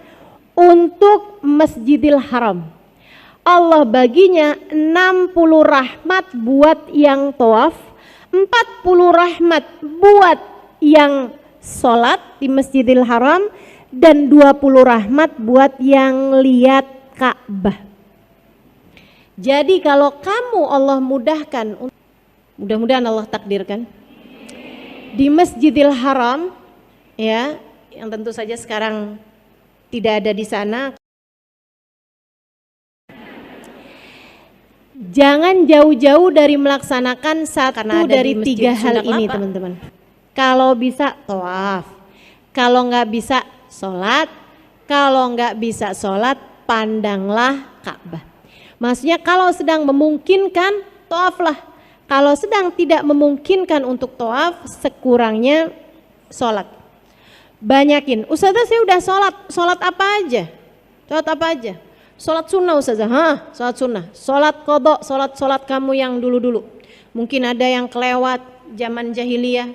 Speaker 1: untuk Masjidil Haram. Allah baginya 60 rahmat buat yang tawaf, 40 rahmat buat yang sholat di Masjidil Haram, dan 20 rahmat buat yang lihat Ka'bah. Jadi kalau kamu Allah mudahkan, mudah-mudahan Allah takdirkan, di Masjidil Haram ya, yang tentu saja sekarang tidak ada di sana. Jangan jauh-jauh dari melaksanakan satu dari 3 hal ini, teman-teman. Kalau bisa tawaf, kalau nggak bisa sholat, kalau nggak bisa sholat pandanglah Ka'bah. Maksudnya kalau sedang memungkinkan tawaflah, kalau sedang tidak memungkinkan untuk tawaf sekurangnya sholat. Banyakin, ustazah saya udah sholat apa aja? Sholat apa aja? Sholat sunnah ustazah, sholat sunnah. Sholat qadha, sholat kamu yang dulu-dulu. Mungkin ada yang kelewat zaman jahiliyah,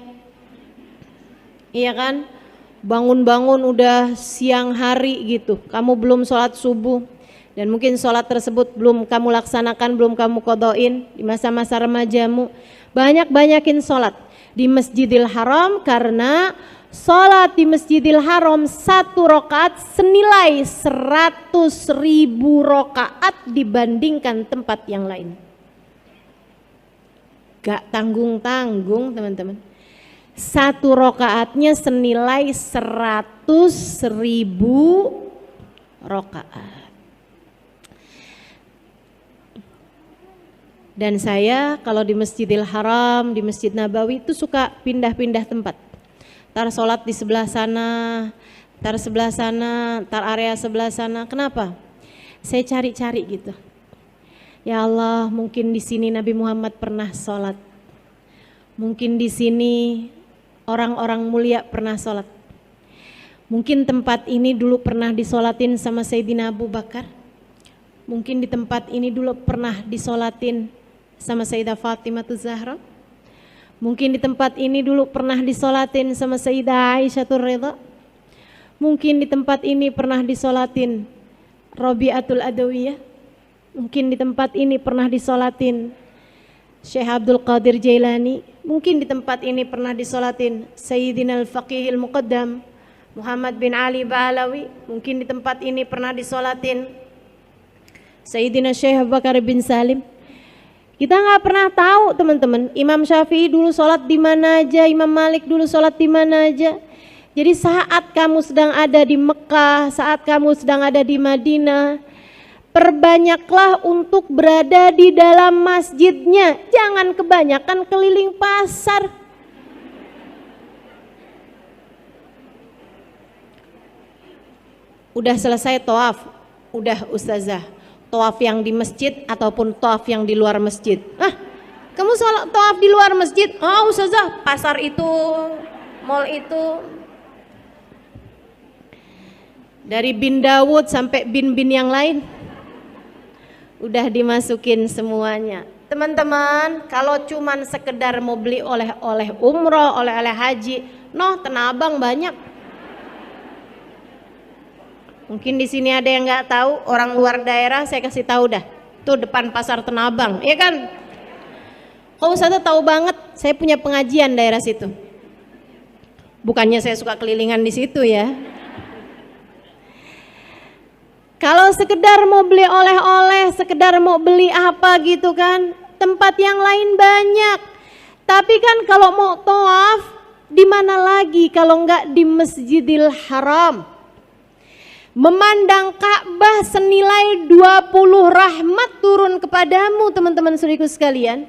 Speaker 1: iya kan? Bangun-bangun udah siang hari gitu, kamu belum sholat subuh, dan mungkin sholat tersebut belum kamu laksanakan, belum kamu qadhain di masa-masa remajamu. Banyakin sholat di Masjidil Haram, karena sholat di Masjidil Haram 1 rakaat senilai 100.000 rakaat dibandingkan tempat yang lain. Gak tanggung-tanggung, teman-teman. 1 rakaatnya senilai 100.000 rakaat. Dan saya kalau di Masjidil Haram, di Masjid Nabawi itu suka pindah-pindah tempat. Tar sholat di sebelah sana, tar sebelah sana, tar area sebelah sana. Kenapa? Saya cari-cari gitu. Ya Allah, mungkin di sini Nabi Muhammad pernah sholat. Mungkin di sini orang-orang mulia pernah sholat. Mungkin tempat ini dulu pernah disolatin sama Sayyidina Abu Bakar. Mungkin di tempat ini dulu pernah disolatin sama Sayyidah Fatimah Zahra. Mungkin di tempat ini dulu pernah disolatin sama Sayyidah Aisyah Ridha. Mungkin di tempat ini pernah disolatin Rabi'atul Adawiyah. Mungkin di tempat ini pernah disolatin Syekh Abdul Qadir Jailani. Mungkin di tempat ini pernah disolatin Sayyidina Al-Faqihil Muqaddam Muhammad bin Ali Ba'alawi. Mungkin di tempat ini pernah disolatin Sayyidina Syekh Abu Bakar bin Salim. Kita nggak pernah tahu teman-teman, Imam Syafi'i dulu sholat di mana aja, Imam Malik dulu sholat di mana aja. Jadi saat kamu sedang ada di Mekah, saat kamu sedang ada di Madinah, perbanyaklah untuk berada di dalam masjidnya. Jangan kebanyakan keliling pasar. Udah selesai tawaf, udah ustazah, tawaf yang di masjid ataupun tawaf yang di luar masjid. Kamu sholat tawaf di luar masjid? Oh ustazah, pasar itu, mall itu. Dari bin Dawud sampai bin-bin yang lain udah dimasukin semuanya. Teman-teman, kalau cuman sekedar mau beli oleh-oleh umroh, oleh-oleh haji, Tenabang banyak. Mungkin di sini ada yang nggak tahu, orang luar daerah saya kasih tahu dah. Tuh depan pasar Tenabang, ya kan? Kok Ustazah tahu banget? Saya punya pengajian daerah situ. Bukannya saya suka kelilingan di situ ya. Kalau sekedar mau beli oleh-oleh, sekedar mau beli apa gitu kan, tempat yang lain banyak. Tapi kan kalau mau tawaf, di mana lagi kalau enggak di Masjidil Haram? Memandang Ka'bah senilai 20 rahmat turun kepadamu teman-teman saudaraku sekalian.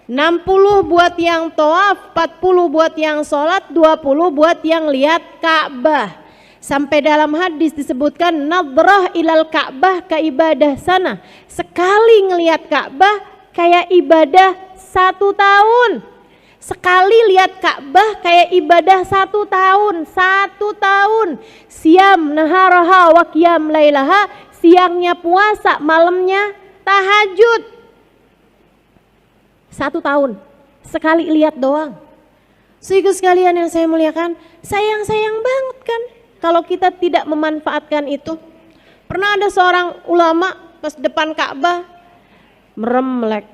Speaker 1: 60 buat yang tawaf, 40 buat yang sholat, 20 buat yang lihat Ka'bah. Sampai dalam hadis disebutkan nadrah ilal Ka'bah ka ibadah sana. Sekali ngelihat Ka'bah kayak ibadah 1 tahun. Sekali lihat Ka'bah kayak ibadah 1 tahun. 1 tahun. Siam naharaha wa qiyam lailaha. Siangnya puasa, malamnya tahajud. 1 tahun. Sekali lihat doang. Saudaraku sekalian yang saya muliakan, sayang-sayang banget kan kalau kita tidak memanfaatkan itu. Pernah ada seorang ulama pas depan Ka'bah meremlek.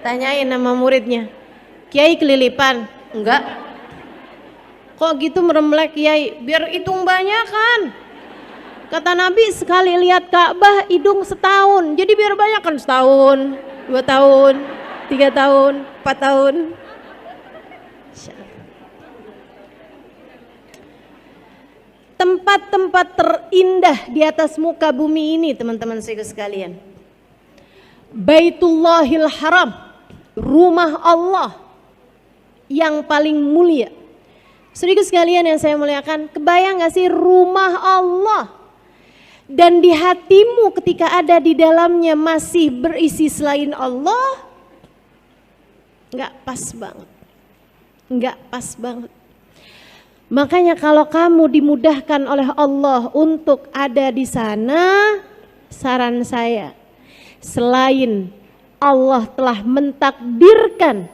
Speaker 1: Tanyain nama muridnya, Kiai kelilipan? Enggak. Kok gitu meremlek Kiai? Biar hitung banyakan. Kata Nabi sekali lihat Ka'bah hidung setahun. Jadi biar banyak kan setahun, 2 tahun, 3 tahun, 4 tahun. Tempat-tempat terindah di atas muka bumi ini teman-teman sekalian, Baitullahil Haram, rumah Allah yang paling mulia. Saudaraku sekalian yang saya muliakan, kebayang gak sih rumah Allah dan di hatimu ketika ada di dalamnya masih berisi selain Allah? Gak pas banget, gak pas banget. Makanya kalau kamu dimudahkan oleh Allah untuk ada di sana, saran saya, selain Allah telah mentakdirkan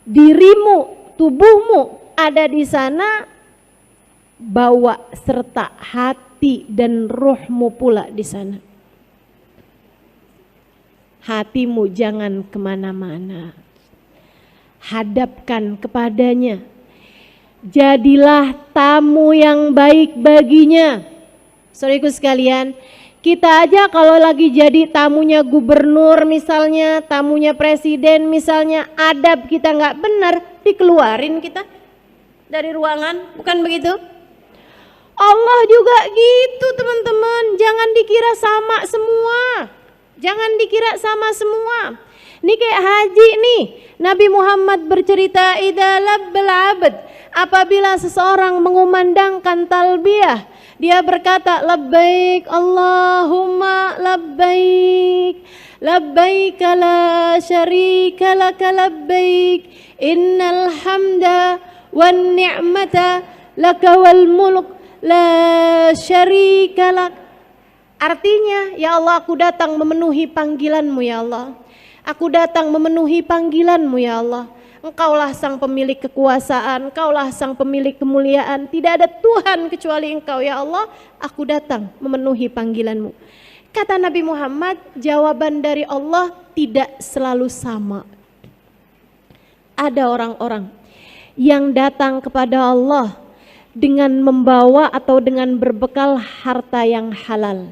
Speaker 1: dirimu, tubuhmu ada di sana, bawa serta hati dan ruhmu pula di sana. Hatimu jangan kemana-mana, hadapkan kepadanya. Jadilah tamu yang baik baginya. Saudaraku sekalian, kita aja kalau lagi jadi tamunya gubernur misalnya, tamunya presiden misalnya, adab kita nggak benar, dikeluarin kita dari ruangan, bukan begitu? Allah juga gitu teman-teman. Jangan dikira sama semua. Jangan dikira sama semua. Ini kayak haji nih. Nabi Muhammad bercerita, idza labbal abd, apabila seseorang mengumandangkan talbiyah, dia berkata labbaik Allahumma labbaik, labbaik la syarika laka labbaik, innal hamda wan ni'mata laka wal mulk la syarika lak. Artinya, ya Allah, aku datang memenuhi panggilanmu ya Allah. Aku datang memenuhi panggilanmu ya Allah. Engkaulah sang pemilik kekuasaan, Engkaulah sang pemilik kemuliaan. Tidak ada Tuhan kecuali Engkau ya Allah. Aku datang memenuhi panggilanmu. Kata Nabi Muhammad, jawaban dari Allah tidak selalu sama. Ada orang-orang yang datang kepada Allah dengan membawa atau dengan berbekal harta yang halal.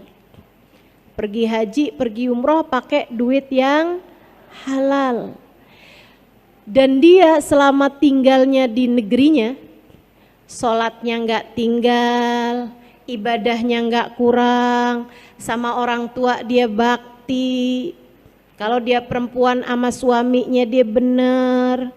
Speaker 1: Pergi haji, pergi umroh pakai duit yang halal. Dan dia selama tinggalnya di negerinya, sholatnya nggak tinggal, ibadahnya nggak kurang, sama orang tua dia bakti. Kalau dia perempuan sama suaminya dia benar.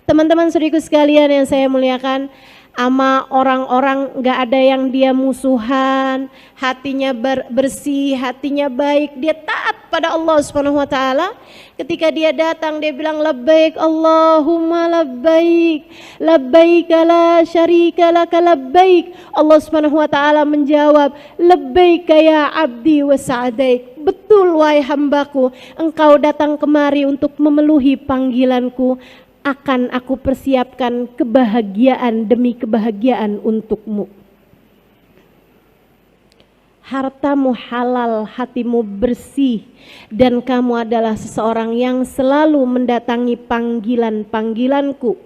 Speaker 1: Teman-teman saudaraku sekalian yang saya muliakan, sama orang-orang gak ada yang dia musuhan, hatinya bersih, hatinya baik, dia taat pada Allah Subhanahu wa taala. Ketika dia datang dia bilang labbaik Allahumma labbaik, labbaik la syarika laka labbaik. Allah Subhanahu wa taala menjawab, labbaik ya abdi wa sa'daik. Betul wahai hambaku, engkau datang kemari untuk memenuhi panggilanku. Akan aku persiapkan kebahagiaan demi kebahagiaan untukmu. Hartamu halal, hatimu bersih, dan kamu adalah seseorang yang selalu mendatangi panggilanku.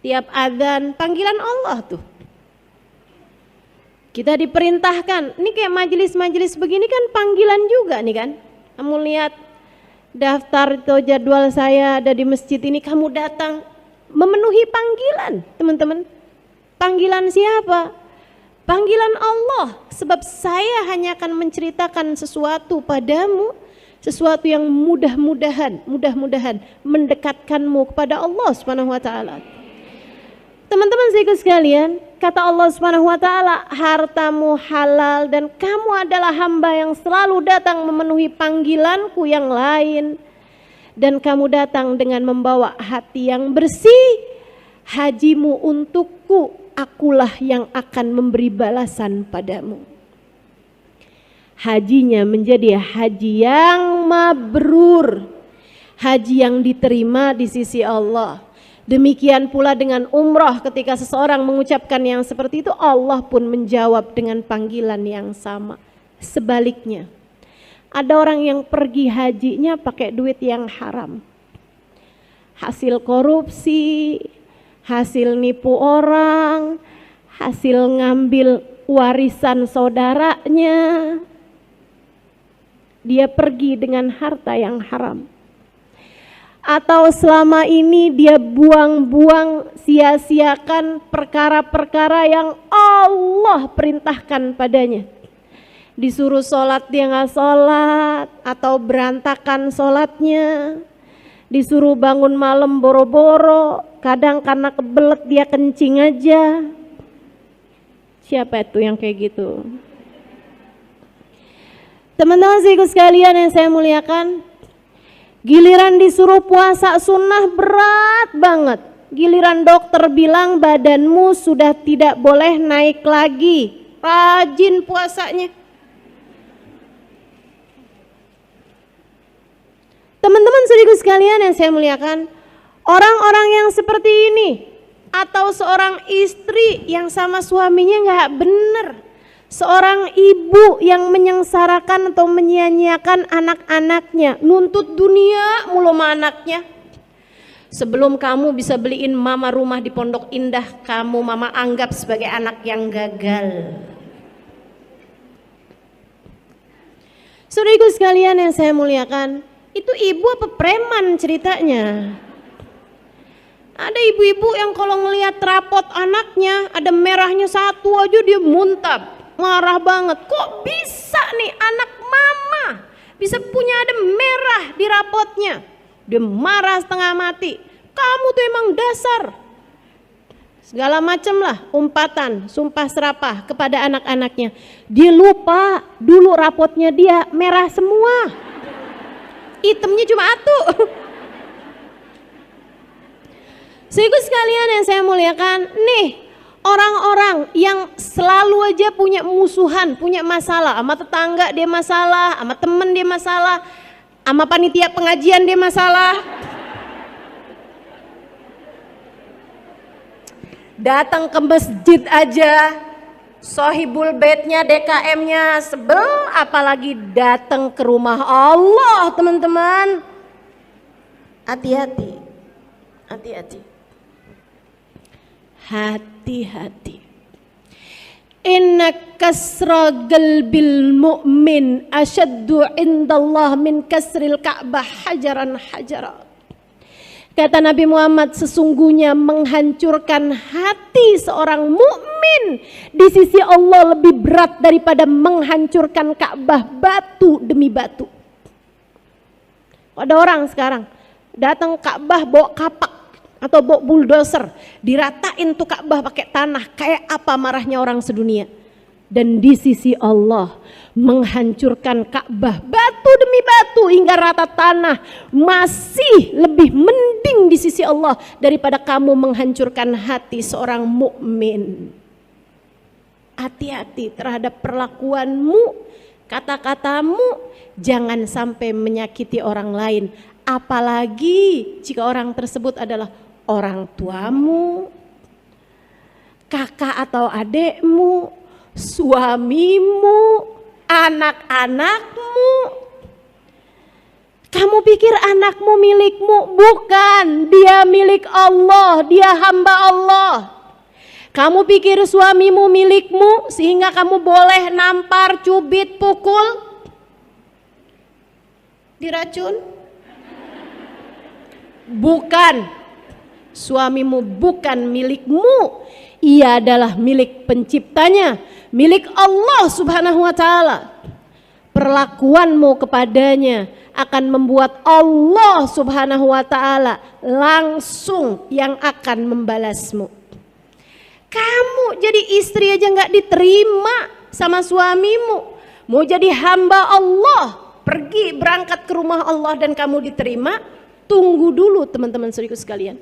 Speaker 1: Tiap adzan panggilan Allah tuh. Kita diperintahkan, ini kayak majelis-majelis begini kan panggilan juga nih kan. Kamu lihat daftar atau jadwal saya ada di masjid ini, kamu datang memenuhi panggilan teman-teman. Panggilan siapa? Panggilan Allah. Sebab saya hanya akan menceritakan sesuatu padamu, sesuatu yang mudah-mudahan mendekatkanmu kepada Allah Subhanahu wa taala. Teman-teman saudara sekalian, kata Allah Subhanahu wa taala, hartamu halal dan kamu adalah hamba yang selalu datang memenuhi panggilanku yang lain. Dan kamu datang dengan membawa hati yang bersih. Hajimu untukku, akulah yang akan memberi balasan padamu. Hajinya menjadi haji yang mabrur, haji yang diterima di sisi Allah. Demikian pula dengan umrah, ketika seseorang mengucapkan yang seperti itu, Allah pun menjawab dengan panggilan yang sama. Sebaliknya, ada orang yang pergi hajinya pakai duit yang haram. Hasil korupsi, hasil nipu orang, hasil ngambil warisan saudaranya. Dia pergi dengan harta yang haram. Atau selama ini dia buang-buang, sia-siakan perkara-perkara yang Allah perintahkan padanya. Disuruh sholat dia nggak sholat, atau berantakan sholatnya. Disuruh bangun malam boro-boro, kadang karena kebelet dia kencing aja. Siapa itu yang kayak gitu? Teman-teman sekalian yang saya muliakan, giliran disuruh puasa sunnah berat banget. Giliran dokter bilang badanmu sudah tidak boleh naik lagi, rajin puasanya. Teman-teman saudaraku sekalian yang saya muliakan, orang-orang yang seperti ini, atau seorang istri yang sama suaminya nggak benar, seorang ibu yang menyengsarakan atau menyia-nyiakan anak-anaknya, nuntut dunia mulu sama anaknya. Sebelum kamu bisa beliin mama rumah di Pondok Indah, kamu mama anggap sebagai anak yang gagal. Saudaraku sekalian yang saya muliakan, itu ibu apa preman ceritanya? Ada ibu-ibu yang kalau ngelihat rapot anaknya ada merahnya satu aja dia muntah. marah banget. Kok bisa nih anak mama bisa punya ada merah di rapotnya? Dia marah setengah mati. Kamu tuh emang dasar. Segala macam lah umpatan, sumpah serapah kepada anak-anaknya. Dia lupa dulu rapotnya dia merah semua. Hitamnya cuma satu. Saudaraku sekalian yang saya muliakan, nih orang-orang yang selalu aja punya musuhan, punya masalah, sama tetangga dia masalah, sama temen dia masalah, sama panitia pengajian dia masalah. Datang ke masjid aja, sohibul baitnya, DKM-nya sebel, apalagi datang ke rumah Allah, teman-teman. Hati-hati, hati-hati. Hati-hati. Inna kasra qalbil mu'min asyaddu indallah min kasril ka'bah hajaran hajara. Kata Nabi Muhammad, sesungguhnya menghancurkan hati seorang mukmin di sisi Allah lebih berat daripada menghancurkan Ka'bah batu demi batu. Ada orang sekarang datang Ka'bah bawa kapak atau bawa bulldozer, diratain tuh Ka'bah pakai tanah, kayak apa marahnya orang sedunia. Dan di sisi Allah menghancurkan Ka'bah batu demi batu hingga rata tanah masih lebih mending di sisi Allah daripada kamu menghancurkan hati seorang mukmin. Hati-hati terhadap perlakuanmu, kata-katamu, jangan sampai menyakiti orang lain, apalagi jika orang tersebut adalah orang tuamu, kakak atau adekmu, suamimu, anak-anakmu. Kamu pikir anakmu milikmu? Bukan, dia milik Allah, dia hamba Allah. Kamu pikir suamimu milikmu sehingga kamu boleh nampar, cubit, pukul, diracun? Bukan. Suamimu bukan milikmu, ia adalah milik penciptanya, milik Allah Subhanahu wa ta'ala. Perlakuanmu kepadanya akan membuat Allah Subhanahu wa ta'ala langsung yang akan membalasmu. Kamu jadi istri aja gak diterima sama suamimu, mau jadi hamba Allah, pergi berangkat ke rumah Allah dan kamu diterima. Tunggu dulu teman-teman saudaraku sekalian.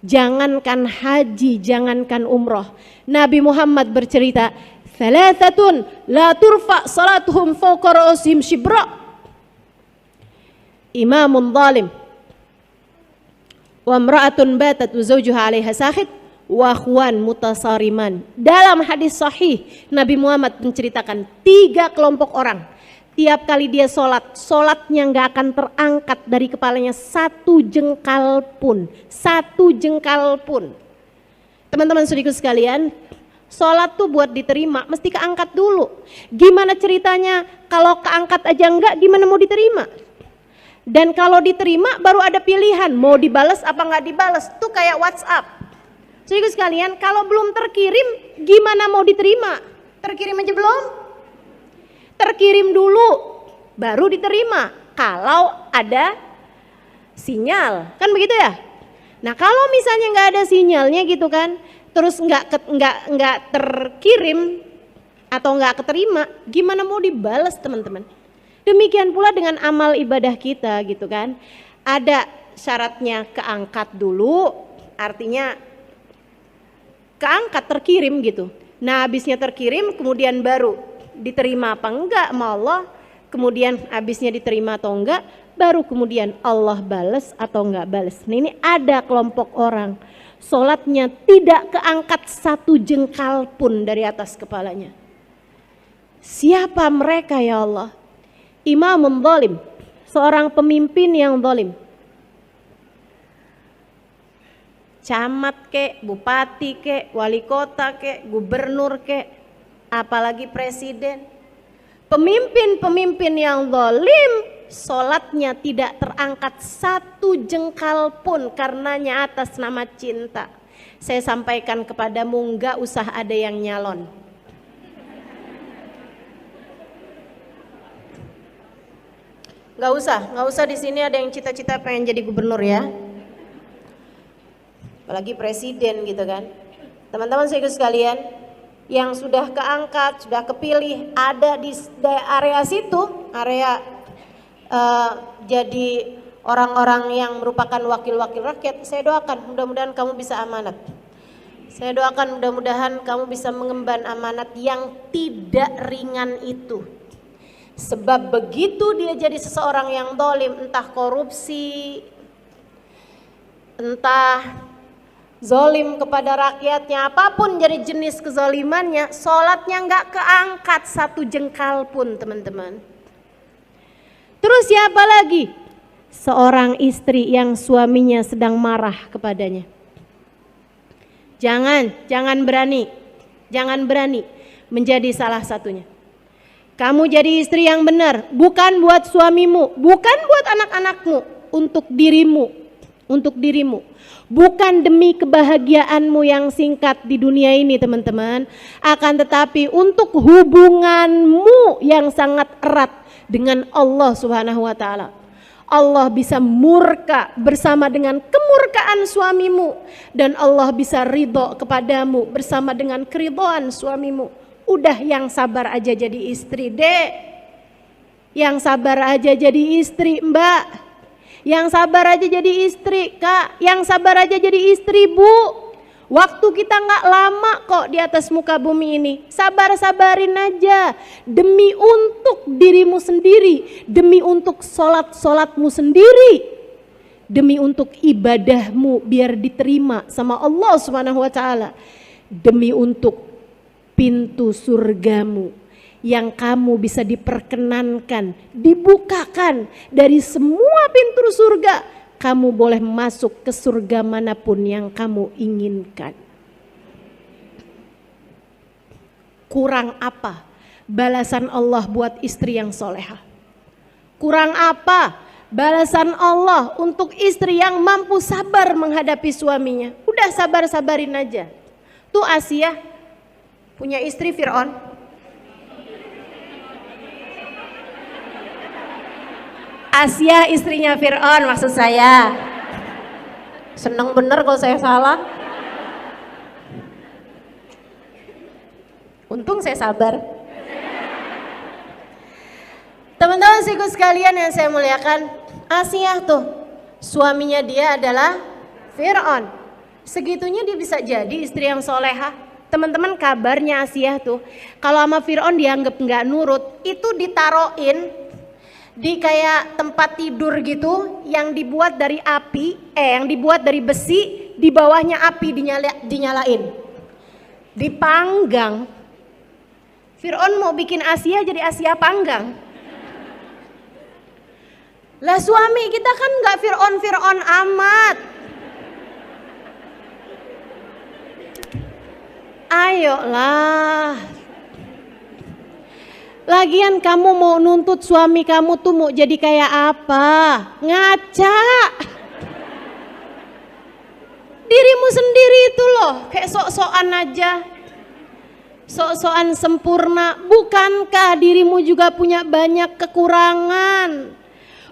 Speaker 1: Jangankan haji, jangankan umroh, Nabi Muhammad bercerita, "Thalathatun la turfa salatuhum fawqa ra'sihim shibra." Imamun zalim, wa imra'atun batat wa zawjuha 'alaiha sakhit, wa akhwan mutasariman. Dalam hadis sahih, Nabi Muhammad menceritakan 3 kelompok orang. Tiap kali dia sholat, sholatnya gak akan terangkat dari kepalanya 1 jengkal pun. 1 jengkal pun. Teman-teman saudaraku sekalian, sholat tuh buat diterima mesti keangkat dulu. Gimana ceritanya kalau keangkat aja enggak, gimana mau diterima? Dan kalau diterima baru ada pilihan, mau dibalas apa gak dibalas. Tuh kayak WhatsApp. Saudaraku sekalian, kalau belum terkirim gimana mau diterima? Terkirim aja belum? Terkirim dulu baru diterima kalau ada sinyal, kan begitu ya. Nah kalau misalnya nggak ada sinyalnya gitu kan, terus nggak terkirim atau nggak keterima, gimana mau dibalas teman-teman? Demikian pula dengan amal ibadah kita gitu kan, ada syaratnya keangkat dulu, artinya keangkat terkirim gitu. Nah habisnya terkirim kemudian baru diterima apa enggak sama Allah, kemudian habisnya diterima atau enggak, baru kemudian Allah balas atau enggak balas. Nah ini ada kelompok orang sholatnya tidak keangkat 1 jengkal pun dari atas kepalanya. Siapa mereka ya Allah? Imamun zalim, seorang pemimpin yang zalim. Camat kek, bupati kek, wali kota kek, gubernur kek, apalagi presiden. Pemimpin-pemimpin yang zalim, sholatnya tidak terangkat 1 jengkal pun karenanya atas nama cinta. Saya sampaikan kepadamu, enggak usah ada yang nyalon. Nggak usah di sini ada yang cita-cita pengen jadi gubernur ya. Apalagi presiden gitu kan. Teman-teman saya sekalian, yang sudah keangkat, sudah kepilih ada di area situ, area jadi orang-orang yang merupakan wakil-wakil rakyat, saya doakan mudah-mudahan kamu bisa amanat. Saya doakan mudah-mudahan kamu bisa mengemban amanat yang tidak ringan itu. Sebab begitu dia jadi seseorang yang zalim, entah korupsi, entah zalim kepada rakyatnya, apapun jadi jenis kezalimannya, sholatnya nggak keangkat satu jengkal pun teman-teman. Terus siapa lagi? Seorang istri yang suaminya sedang marah kepadanya. Jangan berani menjadi salah satunya. Kamu jadi istri yang benar, bukan buat suamimu, bukan buat anak-anakmu, untuk dirimu. Bukan demi kebahagiaanmu yang singkat di dunia ini teman-teman, akan tetapi untuk hubunganmu yang sangat erat dengan Allah Subhanahu wa taala. Allah bisa murka bersama dengan kemurkaan suamimu, dan Allah bisa ridho kepadamu bersama dengan keridhaan suamimu. Udah yang sabar aja jadi istri, Dek. Yang sabar aja jadi istri, Mbak. Yang sabar aja jadi istri, Kak. Yang sabar aja jadi istri, Bu. Waktu kita nggak lama kok di atas muka bumi ini. Sabar-sabarin aja. Demi untuk dirimu sendiri. Demi untuk sholat-sholatmu sendiri. Demi untuk ibadahmu biar diterima sama Allah Subhanahu wa taala. Demi untuk pintu surgamu yang kamu bisa diperkenankan, dibukakan dari semua pintu surga. Kamu boleh masuk ke surga manapun yang kamu inginkan. Kurang apa balasan Allah buat istri yang soleha? Kurang apa balasan Allah untuk istri yang mampu sabar menghadapi suaminya? Udah sabar-sabarin aja. Tuh Asia punya istri Fir'aun. Asia istrinya Fir'aun maksud saya. Seneng bener kalau saya salah. Untung saya sabar. Teman-teman sikut sekalian yang saya muliakan, Asia tuh suaminya dia adalah Fir'aun. Segitunya dia bisa jadi istri yang soleha. Teman-teman kabarnya Asia tuh kalau sama Fir'aun dianggap nggak nurut, itu ditaroin di kayak tempat tidur gitu yang dibuat dari api, yang dibuat dari besi, di bawahnya api dinyalain, dipanggang. Fir'aun mau bikin Asia jadi Asia panggang. Lah suami kita kan nggak Fir'aun amat. Ayolah. Lagian kamu mau nuntut suami kamu tuh mau jadi kayak apa? Ngaca. Dirimu sendiri itu loh, kayak sok-sokan aja. Sok-sokan sempurna. Bukankah dirimu juga punya banyak kekurangan?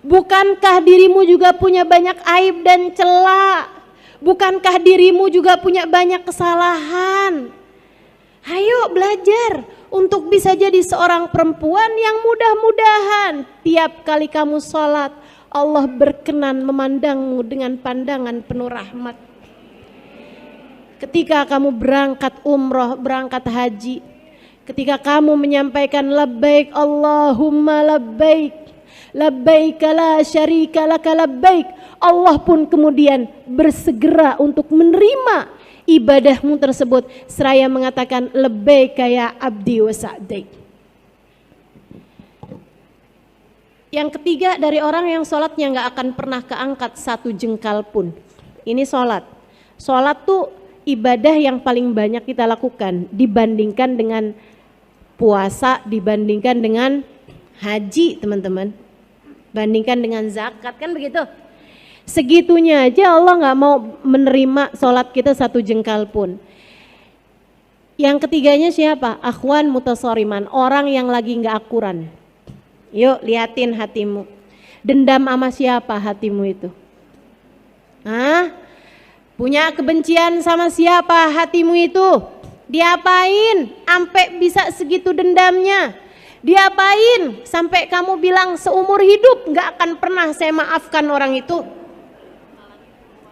Speaker 1: Bukankah dirimu juga punya banyak aib dan celah? Bukankah dirimu juga punya banyak kesalahan? Ayo belajar untuk bisa jadi seorang perempuan yang mudah-mudahan tiap kali kamu sholat Allah berkenan memandangmu dengan pandangan penuh rahmat. Ketika kamu berangkat umroh, berangkat haji, ketika kamu menyampaikan labbaik Allahumma labbaik, labbaik la syarika laka labbaik, Allah pun kemudian bersegera untuk menerima ibadahmu tersebut seraya mengatakan labbaika ya abdi wa sa'daik. Yang ketiga dari orang yang sholatnya nggak akan pernah keangkat satu jengkal pun. Ini sholat. Sholat tuh ibadah yang paling banyak kita lakukan dibandingkan dengan puasa, dibandingkan dengan haji teman-teman, bandingkan dengan zakat, kan begitu. Segitunya aja Allah gak mau menerima sholat kita satu jengkal pun. Yang ketiganya siapa? Akhwan mutasoriman, orang yang lagi gak akuran. Yuk liatin hatimu. Dendam sama siapa hatimu itu? Hah? Punya kebencian sama siapa hatimu itu? Diapain sampai bisa segitu dendamnya? Diapain sampai kamu bilang seumur hidup nggak akan pernah saya maafkan orang itu?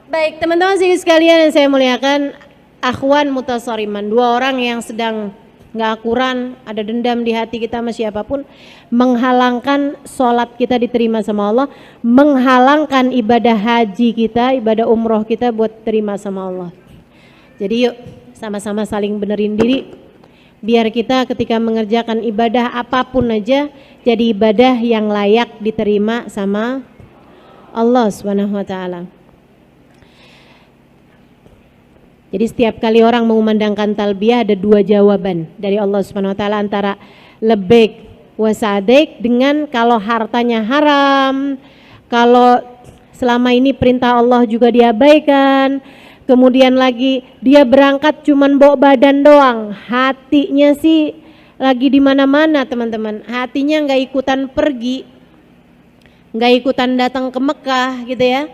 Speaker 1: Baik teman-teman sekalian yang saya muliakan, akhwan mutasariman, dua orang yang sedang nggak akuran, ada dendam di hati kita sama siapapun, menghalangkan sholat kita diterima sama Allah, menghalangkan ibadah haji kita, ibadah umroh kita buat terima sama Allah. Jadi yuk sama-sama saling benerin diri, biar kita ketika mengerjakan ibadah apapun aja jadi ibadah yang layak diterima sama Allah Subhanahu wa taala. Jadi setiap kali orang mengumandangkan talbiyah ada dua jawaban dari Allah Subhanahu wa taala, antara labbaik wa sa'daik dengan kalau hartanya haram, kalau selama ini perintah Allah juga diabaikan, kemudian lagi dia berangkat cuman bawa badan doang, hatinya sih lagi di mana-mana teman-teman, hatinya nggak ikutan pergi, nggak ikutan datang ke Mekah gitu ya.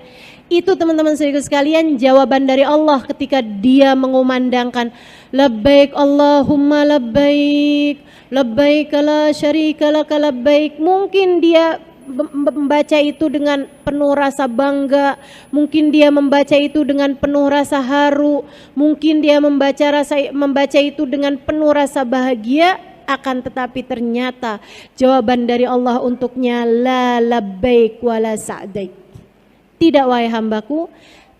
Speaker 1: Itu teman-teman sekalian jawaban dari Allah ketika dia mengumandangkan labbaik Allahumma labbaik, labbaik la syarika laka labbaik. Mungkin dia membaca itu dengan penuh rasa bangga, mungkin dia membaca itu dengan penuh rasa haru, mungkin dia membaca itu dengan penuh rasa bahagia, akan tetapi ternyata jawaban dari Allah untuknya la labbaik wala sa'daik. Tidak wahai hambaku,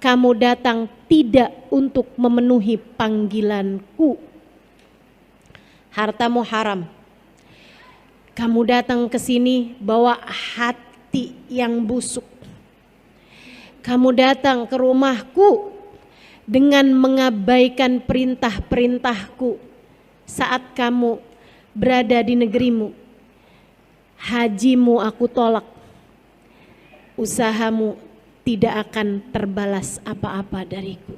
Speaker 1: kamu datang tidak untuk memenuhi panggilanku. Hartamu haram. Kamu datang ke sini bawa hati yang busuk. Kamu datang ke rumahku dengan mengabaikan perintah-perintahku saat kamu berada di negerimu. Hajimu aku tolak. Usahamu tidak akan terbalas apa-apa dariku.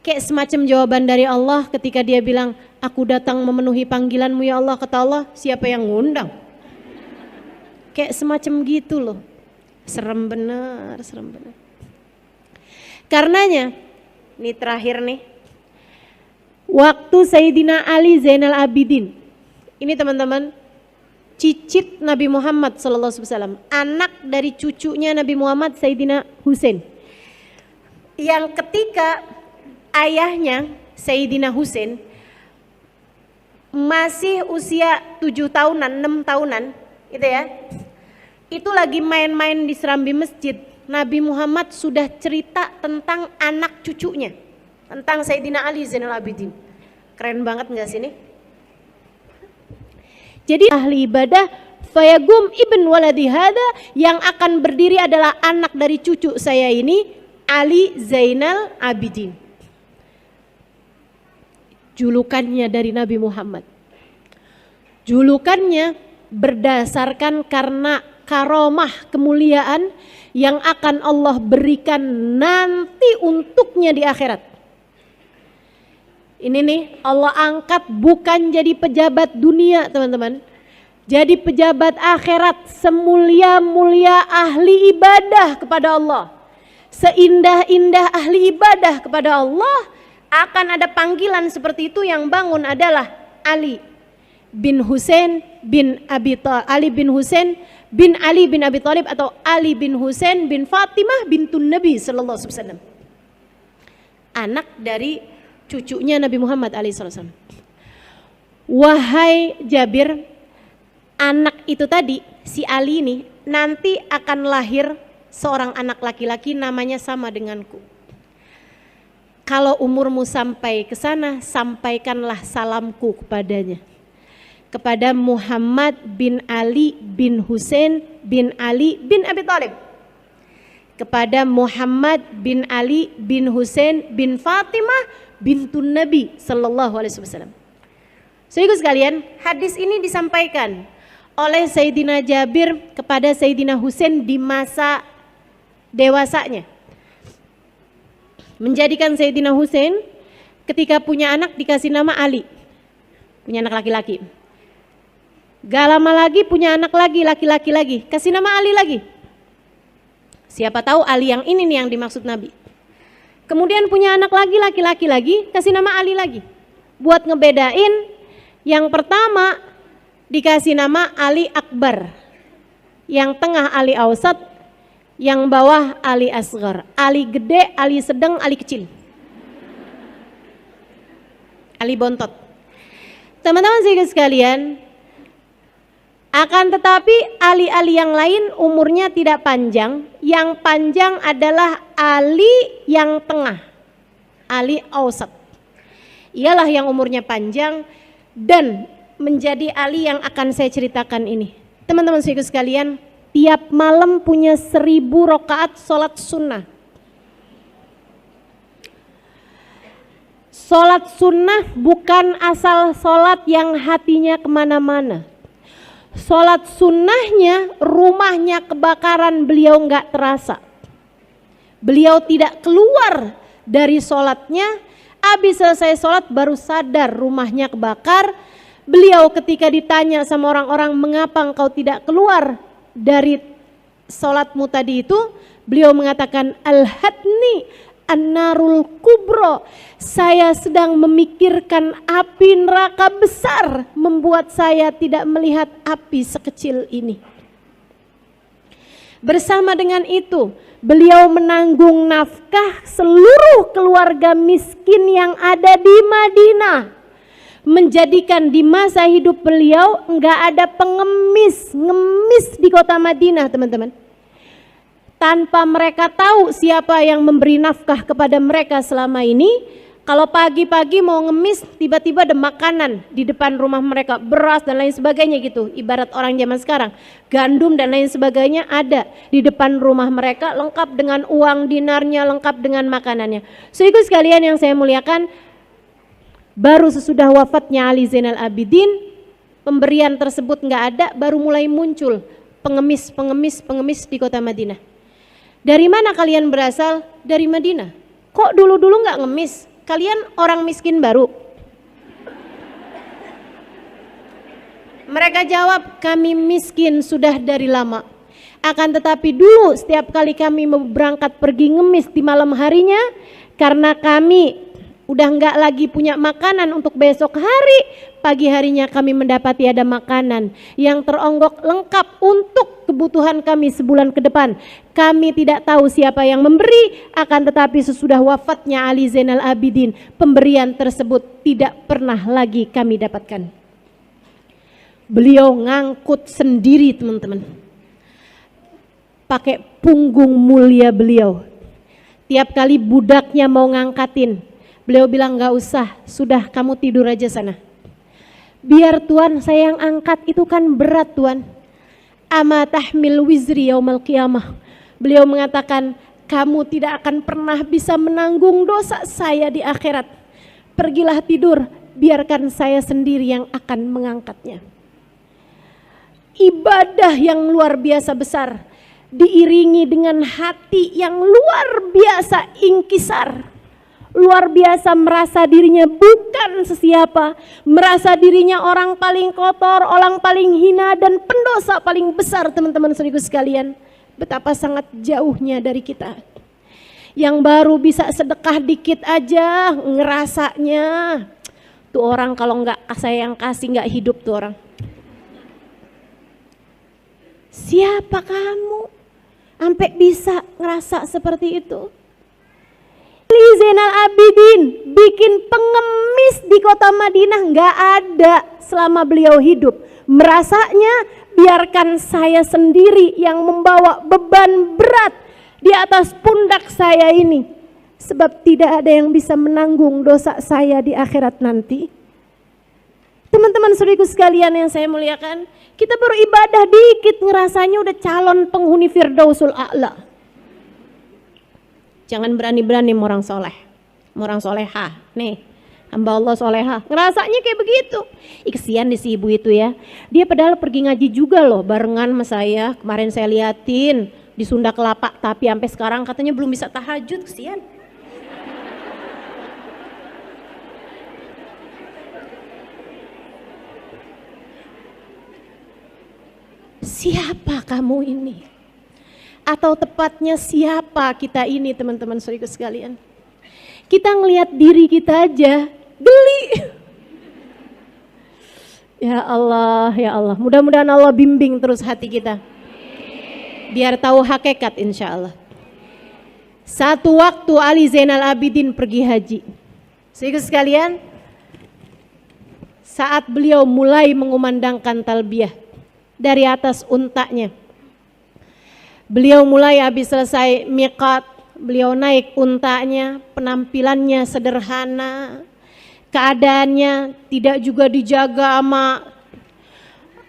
Speaker 1: Kayak semacam jawaban dari Allah ketika dia bilang, aku datang memenuhi panggilanmu ya Allah. Kata Allah, siapa yang ngundang? Kayak semacam gitu loh. Serem bener, serem bener. Karenanya, ini terakhir nih, waktu Sayyidina Ali Zainal Abidin, ini teman-teman, cicit Nabi Muhammad SAW, anak dari cucunya Nabi Muhammad, Sayyidina Husain, yang ketika ayahnya Sayyidina Husain masih usia 7 tahunan, 6 tahunan gitu ya, itu lagi main-main di serambi masjid, Nabi Muhammad sudah cerita tentang anak cucunya, tentang Sayyidina Ali Zainal Abidin. Keren banget gak sih ini? Jadi ahli ibadah fayagum ibn waladi hada, yang akan berdiri adalah anak dari cucu saya ini, Ali Zainal Abidin. Julukannya dari Nabi Muhammad. Julukannya berdasarkan karena karomah kemuliaan yang akan Allah berikan nanti untuknya di akhirat. Ini nih Allah angkat bukan jadi pejabat dunia teman-teman, jadi pejabat akhirat, semulia-mulia ahli ibadah kepada Allah, seindah-indah ahli ibadah kepada Allah, akan ada panggilan seperti itu. Yang bangun adalah Ali bin Husain bin Abi Thalib, Ali bin Husain bin Ali bin Abi Thalib, atau Ali bin Husain bin Fatimah bintun Nabi sallallahu alaihi wasallam, anak dari cucunya Nabi Muhammad alaihissalam. Wahai Jabir, anak itu tadi, si Ali ini nanti akan lahir seorang anak laki-laki namanya sama denganku. Kalau umurmu sampai ke sana, sampaikanlah salamku kepadanya, kepada Muhammad bin Ali bin Husain bin Ali bin Abi Thalib, kepada Muhammad bin Ali bin Husain bin Fatimah bintun Nabi sallallahu alaihi wasallam. Saudara sekalian, hadis ini disampaikan oleh Sayyidina Jabir kepada Sayyidina Husain di masa dewasanya. Menjadikan Sayyidina Husain ketika punya anak dikasih nama Ali. Punya anak laki-laki. Gak lama lagi punya anak lagi, laki-laki lagi. Kasih nama Ali lagi. Siapa tahu Ali yang ini nih yang dimaksud Nabi. Kemudian punya anak lagi, laki-laki lagi, kasih nama Ali lagi. Buat ngebedain, yang pertama dikasih nama Ali Akbar, yang tengah Ali Ausat, yang bawah Ali Asghar. Ali gede, Ali sedang, Ali kecil. Ali bontot. Teman-teman sekalian, akan tetapi ali-ali yang lain umurnya tidak panjang. Yang panjang adalah Ali yang tengah, Ali Ausat. Ialah yang umurnya panjang dan menjadi Ali yang akan saya ceritakan ini. Teman-teman sekalian, tiap malam punya 1000 rakaat sholat sunnah. Sholat sunnah bukan asal sholat yang hatinya kemana-mana. Sholat sunnahnya rumahnya kebakaran beliau nggak terasa. Beliau tidak keluar dari sholatnya. Habis selesai sholat baru sadar rumahnya kebakar. Beliau ketika ditanya sama orang-orang, mengapa engkau tidak keluar dari sholatmu tadi itu, beliau mengatakan, al-hadni an-narul kubro, saya sedang memikirkan api neraka besar membuat saya tidak melihat api sekecil ini. Bersama dengan itu, beliau menanggung nafkah seluruh keluarga miskin yang ada di Madinah, menjadikan di masa hidup beliau enggak ada pengemis, ngemis di kota Madinah, teman-teman. Tanpa mereka tahu siapa yang memberi nafkah kepada mereka selama ini. Kalau pagi-pagi mau ngemis, tiba-tiba ada makanan di depan rumah mereka, beras dan lain sebagainya gitu. Ibarat orang zaman sekarang, gandum dan lain sebagainya ada di depan rumah mereka, lengkap dengan uang dinarnya, lengkap dengan makanannya. Saudara sekalian yang saya muliakan, baru sesudah wafatnya Ali Zainal Abidin, pemberian tersebut nggak ada, baru mulai muncul pengemis di kota Madinah. Dari mana kalian berasal? Dari Madinah. Kok dulu-dulu nggak ngemis? Kalian orang miskin baru? Mereka jawab, kami miskin sudah dari lama. Akan tetapi dulu setiap kali kami mau berangkat pergi ngemis di malam harinya, karena kami udah nggak lagi punya makanan untuk besok hari, pagi harinya kami mendapati ada makanan yang teronggok lengkap untuk kebutuhan kami sebulan ke depan. Kami tidak tahu siapa yang memberi, akan tetapi sesudah wafatnya Ali Zainal Abidin, pemberian tersebut tidak pernah lagi kami dapatkan. Beliau ngangkut sendiri, teman-teman, pakai punggung mulia beliau. Tiap kali budaknya mau ngangkatin, beliau bilang, gak usah, sudah kamu tidur aja sana. Biar Tuhan saya yang angkat, itu kan berat Tuhan. Ama tahmil wizri yaumal qiyamah. Beliau mengatakan, kamu tidak akan pernah bisa menanggung dosa saya di akhirat. Pergilah tidur, biarkan saya sendiri yang akan mengangkatnya. Ibadah yang luar biasa besar, diiringi dengan hati yang luar biasa ingkisar. Luar biasa merasa dirinya bukan sesiapa, merasa dirinya orang paling kotor, orang paling hina dan pendosa paling besar, teman-teman saudaraku sekalian. Betapa sangat jauhnya dari kita. Yang baru bisa sedekah dikit aja ngerasanya, tuh orang kalau nggak saya yang kasih nggak hidup tuh orang. Siapa kamu sampai bisa ngerasa seperti itu? Ali Zainal Abidin bikin pengemis di kota Madinah nggak ada selama beliau hidup. Merasanya biarkan saya sendiri yang membawa beban berat di atas pundak saya ini, sebab tidak ada yang bisa menanggung dosa saya di akhirat nanti. Teman-teman saudaraku sekalian yang saya muliakan, kita baru ibadah dikit ngerasanya udah calon penghuni Firdausul A'la. Jangan berani-berani orang soleh, orang soleha, nih hamba Allah soleha, ngerasanya kayak begitu. Kesian di si ibu itu ya, dia padahal pergi ngaji juga loh barengan sama saya. Kemarin saya liatin di Sunda Kelapa, tapi sampai sekarang katanya belum bisa tahajud, kesian. Siapa kamu ini? Atau tepatnya siapa kita ini teman-teman saudara sekalian? Kita ngelihat diri kita aja geli. Ya Allah, ya Allah. Mudah-mudahan Allah bimbing terus hati kita. Biar tahu hakikat insya Allah. Satu waktu Ali Zainal Abidin pergi haji. Saudara sekalian, saat beliau mulai mengumandangkan talbiyah dari atas untanya. Beliau mulai habis selesai miqat, beliau naik untanya, penampilannya sederhana, keadaannya tidak juga dijaga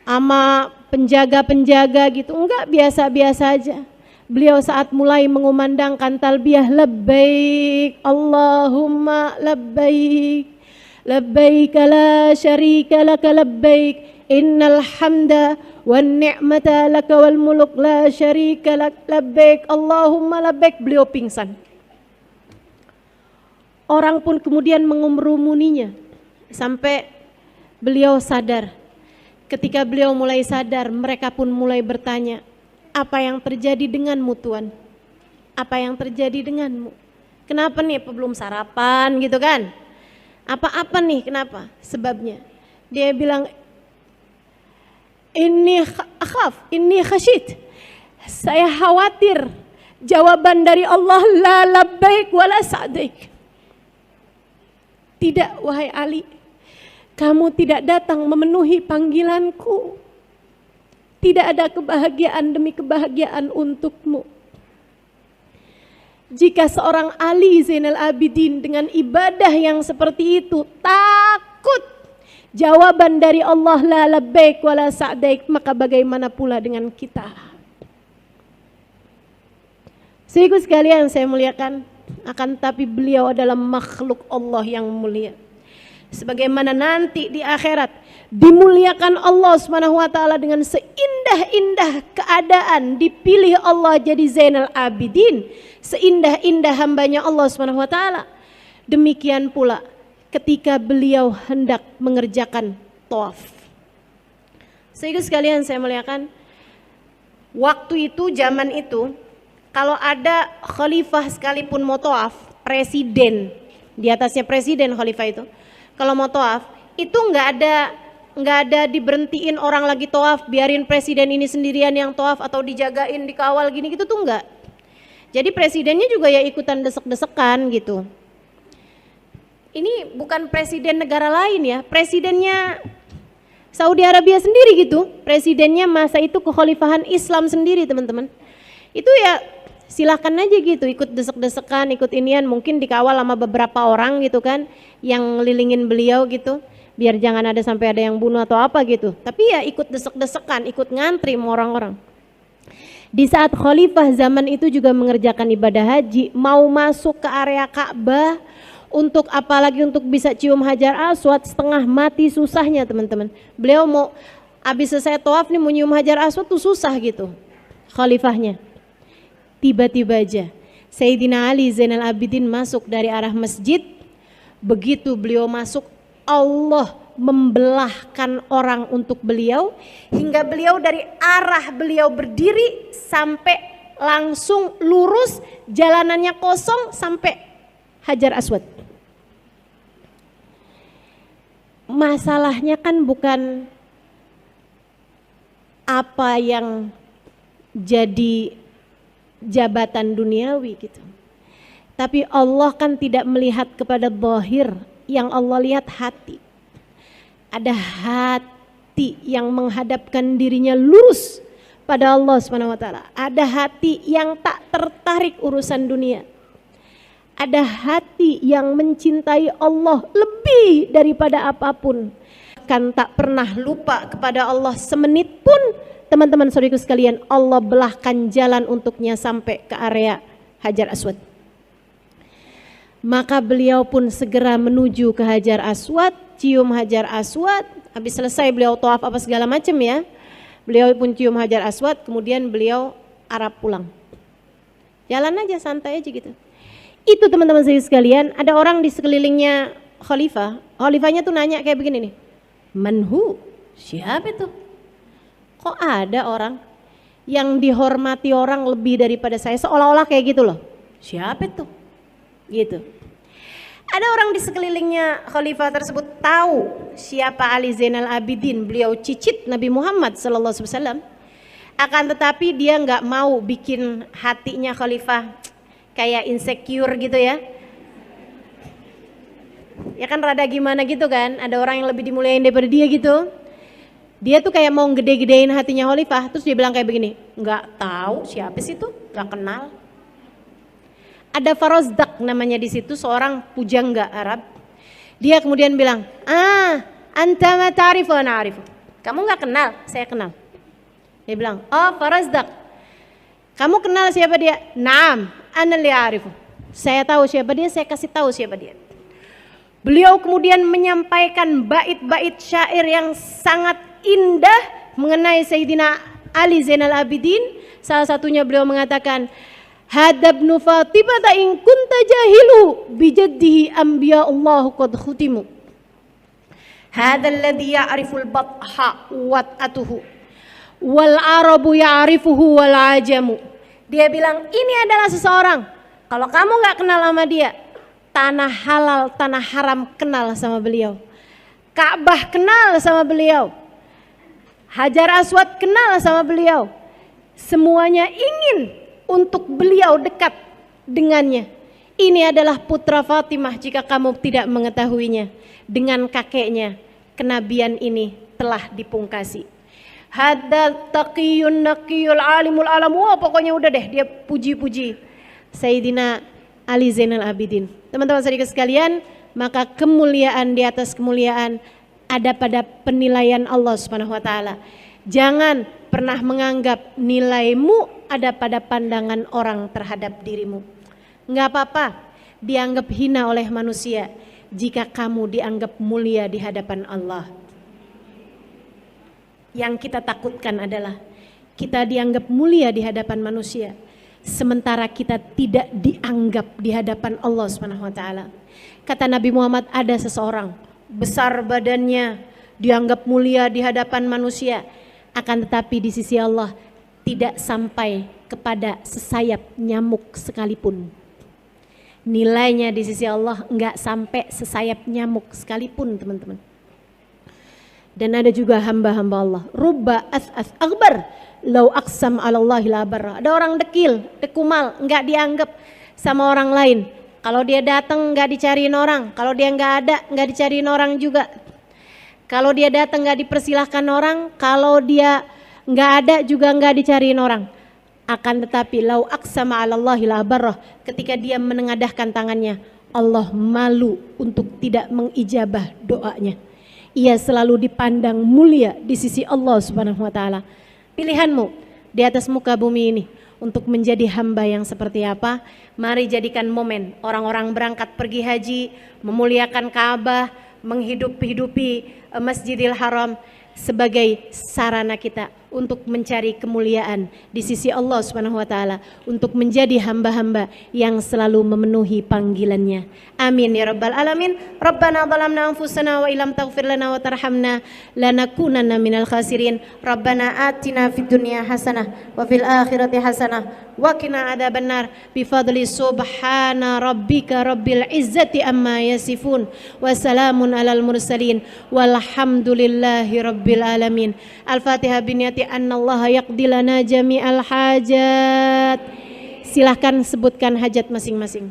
Speaker 1: sama penjaga-penjaga gitu, enggak, biasa-biasa aja. Beliau saat mulai mengumandangkan talbiyah, labbaik Allahumma labbaik, labbaik la syarika laka labbaik, innal hamda wan ni'mata laka wal muluk la syarika lak, labbaik Allahumma labbaik. Beliau pingsan. Orang pun kemudian mengerumuninya sampai beliau sadar. Ketika beliau mulai sadar, mereka pun mulai bertanya, apa yang terjadi denganmu Tuan? Apa yang terjadi denganmu? Kenapa nih, apa belum sarapan gitu kan? Apa-apa nih, kenapa? Sebabnya. Dia bilang, ini khasyid. Saya khawatir jawaban dari Allah, la labbaik wala sa'daik. Tidak, wahai Ali, kamu tidak datang memenuhi panggilanku. Tidak ada kebahagiaan demi kebahagiaan untukmu. Jika seorang Ali Zainal Abidin dengan ibadah yang seperti itu takut jawaban dari Allah la labbaik wala sa'daik, maka bagaimana pula dengan kita? Saudaraku sekalian saya muliakan, akan tapi beliau adalah makhluk Allah yang mulia. Sebagaimana nanti di akhirat dimuliakan Allah SWT dengan seindah-indah keadaan, dipilih Allah jadi Zainal Abidin, seindah-indah hambanya Allah SWT. Demikian pula ketika beliau hendak mengerjakan tawaf. Saudara sekalian saya muliakan, waktu itu, zaman itu, kalau ada khalifah sekalipun mau tawaf, presiden, di atasnya presiden khalifah itu, kalau mau tawaf itu nggak ada diberhentiin orang lagi tawaf, biarin presiden ini sendirian yang tawaf atau dijagain, dikawal gini gitu tuh enggak. Jadi presidennya juga ya ikutan desek-desekan gitu. Ini bukan presiden negara lain ya, presidennya Saudi Arabia sendiri gitu. Presidennya masa itu kekhalifahan Islam sendiri teman-teman. Itu ya silahkan aja gitu, ikut desek-desekan, ikut inian, mungkin dikawal sama beberapa orang gitu kan, yang ngelilingin beliau gitu, biar jangan ada sampai ada yang bunuh atau apa gitu. Tapi ya ikut desek-desekan, ikut ngantri sama orang-orang. Di saat khalifah zaman itu juga mengerjakan ibadah haji, mau masuk ke area Ka'bah, untuk apalagi untuk bisa cium Hajar Aswad, setengah mati susahnya teman-teman. Beliau mau habis selesai tawaf nih mau nyium Hajar Aswad tuh susah gitu khalifahnya. Tiba-tiba aja Sayyidina Ali Zainal Abidin masuk dari arah masjid. Begitu beliau masuk, Allah membelahkan orang untuk beliau, hingga beliau dari arah beliau berdiri sampai langsung lurus, jalanannya kosong sampai Hajar Aswad. Masalahnya kan bukan apa yang jadi jabatan duniawi gitu. Tapi Allah kan tidak melihat kepada zahir, yang Allah lihat hati. Ada hati yang menghadapkan dirinya lurus pada Allah SWT. Ada hati yang tak tertarik urusan dunia. Ada hati yang mencintai Allah lebih daripada apapun. Kan tak pernah lupa kepada Allah semenit pun. Teman-teman saudaraku sekalian, Allah belahkan jalan untuknya sampai ke area Hajar Aswad. Maka beliau pun segera menuju ke Hajar Aswad, cium Hajar Aswad. Habis selesai beliau tawaf apa segala macam ya, beliau pun cium Hajar Aswad, kemudian beliau arah pulang. Jalan aja, santai aja gitu. Itu teman-teman saudaraku sekalian, ada orang di sekelilingnya khalifah. Khalifahnya tuh nanya kayak begini nih, manhu, siapa itu? Kok ada orang yang dihormati orang lebih daripada saya, seolah-olah kayak gitu loh. Siapa itu? Gitu. Ada orang di sekelilingnya khalifah tersebut tahu siapa Ali Zainal Abidin, beliau cicit Nabi Muhammad sallallahu alaihi wasallam. Akan tetapi dia nggak mau bikin hatinya khalifah kayak insecure gitu ya. Ya kan rada gimana gitu kan, ada orang yang lebih dimuliain daripada dia gitu. Dia tuh kayak mau gede-gedein hatinya khalifah, terus dia bilang kayak begini, nggak tahu siapa sih itu, nggak kenal. Ada Farazdak namanya di situ, seorang pujangga Arab. Dia kemudian bilang, anta ma ta'rifu ana a'rifu. Kamu nggak kenal, saya kenal. Dia bilang, oh Farazdak, kamu kenal siapa dia? Naam, ana li a'rifu. Saya tahu siapa dia, saya kasih tahu siapa dia. Beliau kemudian menyampaikan bait-bait syair yang sangat indah mengenai Sayyidina Ali Zainal Abidin. Salah satunya beliau mengatakan, hadabnu Fatimah in kunta jahilu bijaddihi anbiya Allah qad khutimu. Hadzal ladzi ya'riful batha wat'atuhu wal arabu ya'rifuhu wal ajamu. Dia bilang, ini adalah seseorang, kalau kamu nggak kenal sama dia, tanah halal, tanah haram kenal sama beliau, Ka'bah kenal sama beliau, Hajar Aswad kenal sama beliau. Semuanya ingin untuk beliau dekat dengannya. Ini adalah putra Fatimah jika kamu tidak mengetahuinya. Dengan kakeknya kenabian ini telah dipungkasi. Hadal taqiyun naqiyul alimul alam. Wah, pokoknya udah deh, dia puji-puji Sayyidina Ali Zainal Abidin. Teman-teman saudara sekalian, maka kemuliaan di atas kemuliaan ada pada penilaian Allah Subhanahu wa taala. Jangan pernah menganggap nilaimu ada pada pandangan orang terhadap dirimu. Enggak apa-apa dianggap hina oleh manusia jika kamu dianggap mulia di hadapan Allah. Yang kita takutkan adalah kita dianggap mulia di hadapan manusia, sementara kita tidak dianggap di hadapan Allah Subhanahu wa taala. Kata Nabi Muhammad, ada seseorang besar badannya, dianggap mulia di hadapan manusia, akan tetapi di sisi Allah tidak sampai kepada sesayap nyamuk sekalipun. Nilainya di sisi Allah enggak sampai sesayap nyamuk sekalipun, teman-teman. Dan ada juga hamba-hamba Allah, rubba as'as akbar lau aqsam 'ala Allah la barra. Ada orang dekil, dekumal, enggak dianggap sama orang lain. Kalau dia datang enggak dicariin orang, kalau dia enggak ada enggak dicariin orang juga. Kalau dia datang enggak dipersilahkan orang, kalau dia enggak ada juga enggak dicariin orang. Akan tetapi lau aqsama 'ala Allah la barra, ketika dia menengadahkan tangannya, Allah malu untuk tidak mengijabah doanya. Ia selalu dipandang mulia di sisi Allah Subhanahu wa taala. Pilihanmu di atas muka bumi ini untuk menjadi hamba yang seperti apa? Mari jadikan momen orang-orang berangkat pergi haji, memuliakan Ka'bah, menghidupi Masjidil Haram sebagai sarana kita untuk mencari kemuliaan di sisi Allah Subhanahu wa taala, untuk menjadi hamba-hamba yang selalu memenuhi panggilannya. Amin ya rabbal alamin. Rabbana zalamna anfusana wa illam taghfir lana wa tarhamna lanakunanna minal khasirin. Rabbana atina fid dunya hasanah wa fil akhirati hasanah wa qina adzabannar bi fadli subhana rabbika rabbil izzati amma yasifun wa salamun alal mursalin walhamdulillahi rabbil alamin. Al-Fatihah biniyati annallaha yaqdi lana jami'al hajat. Silahkan sebutkan hajat masing-masing.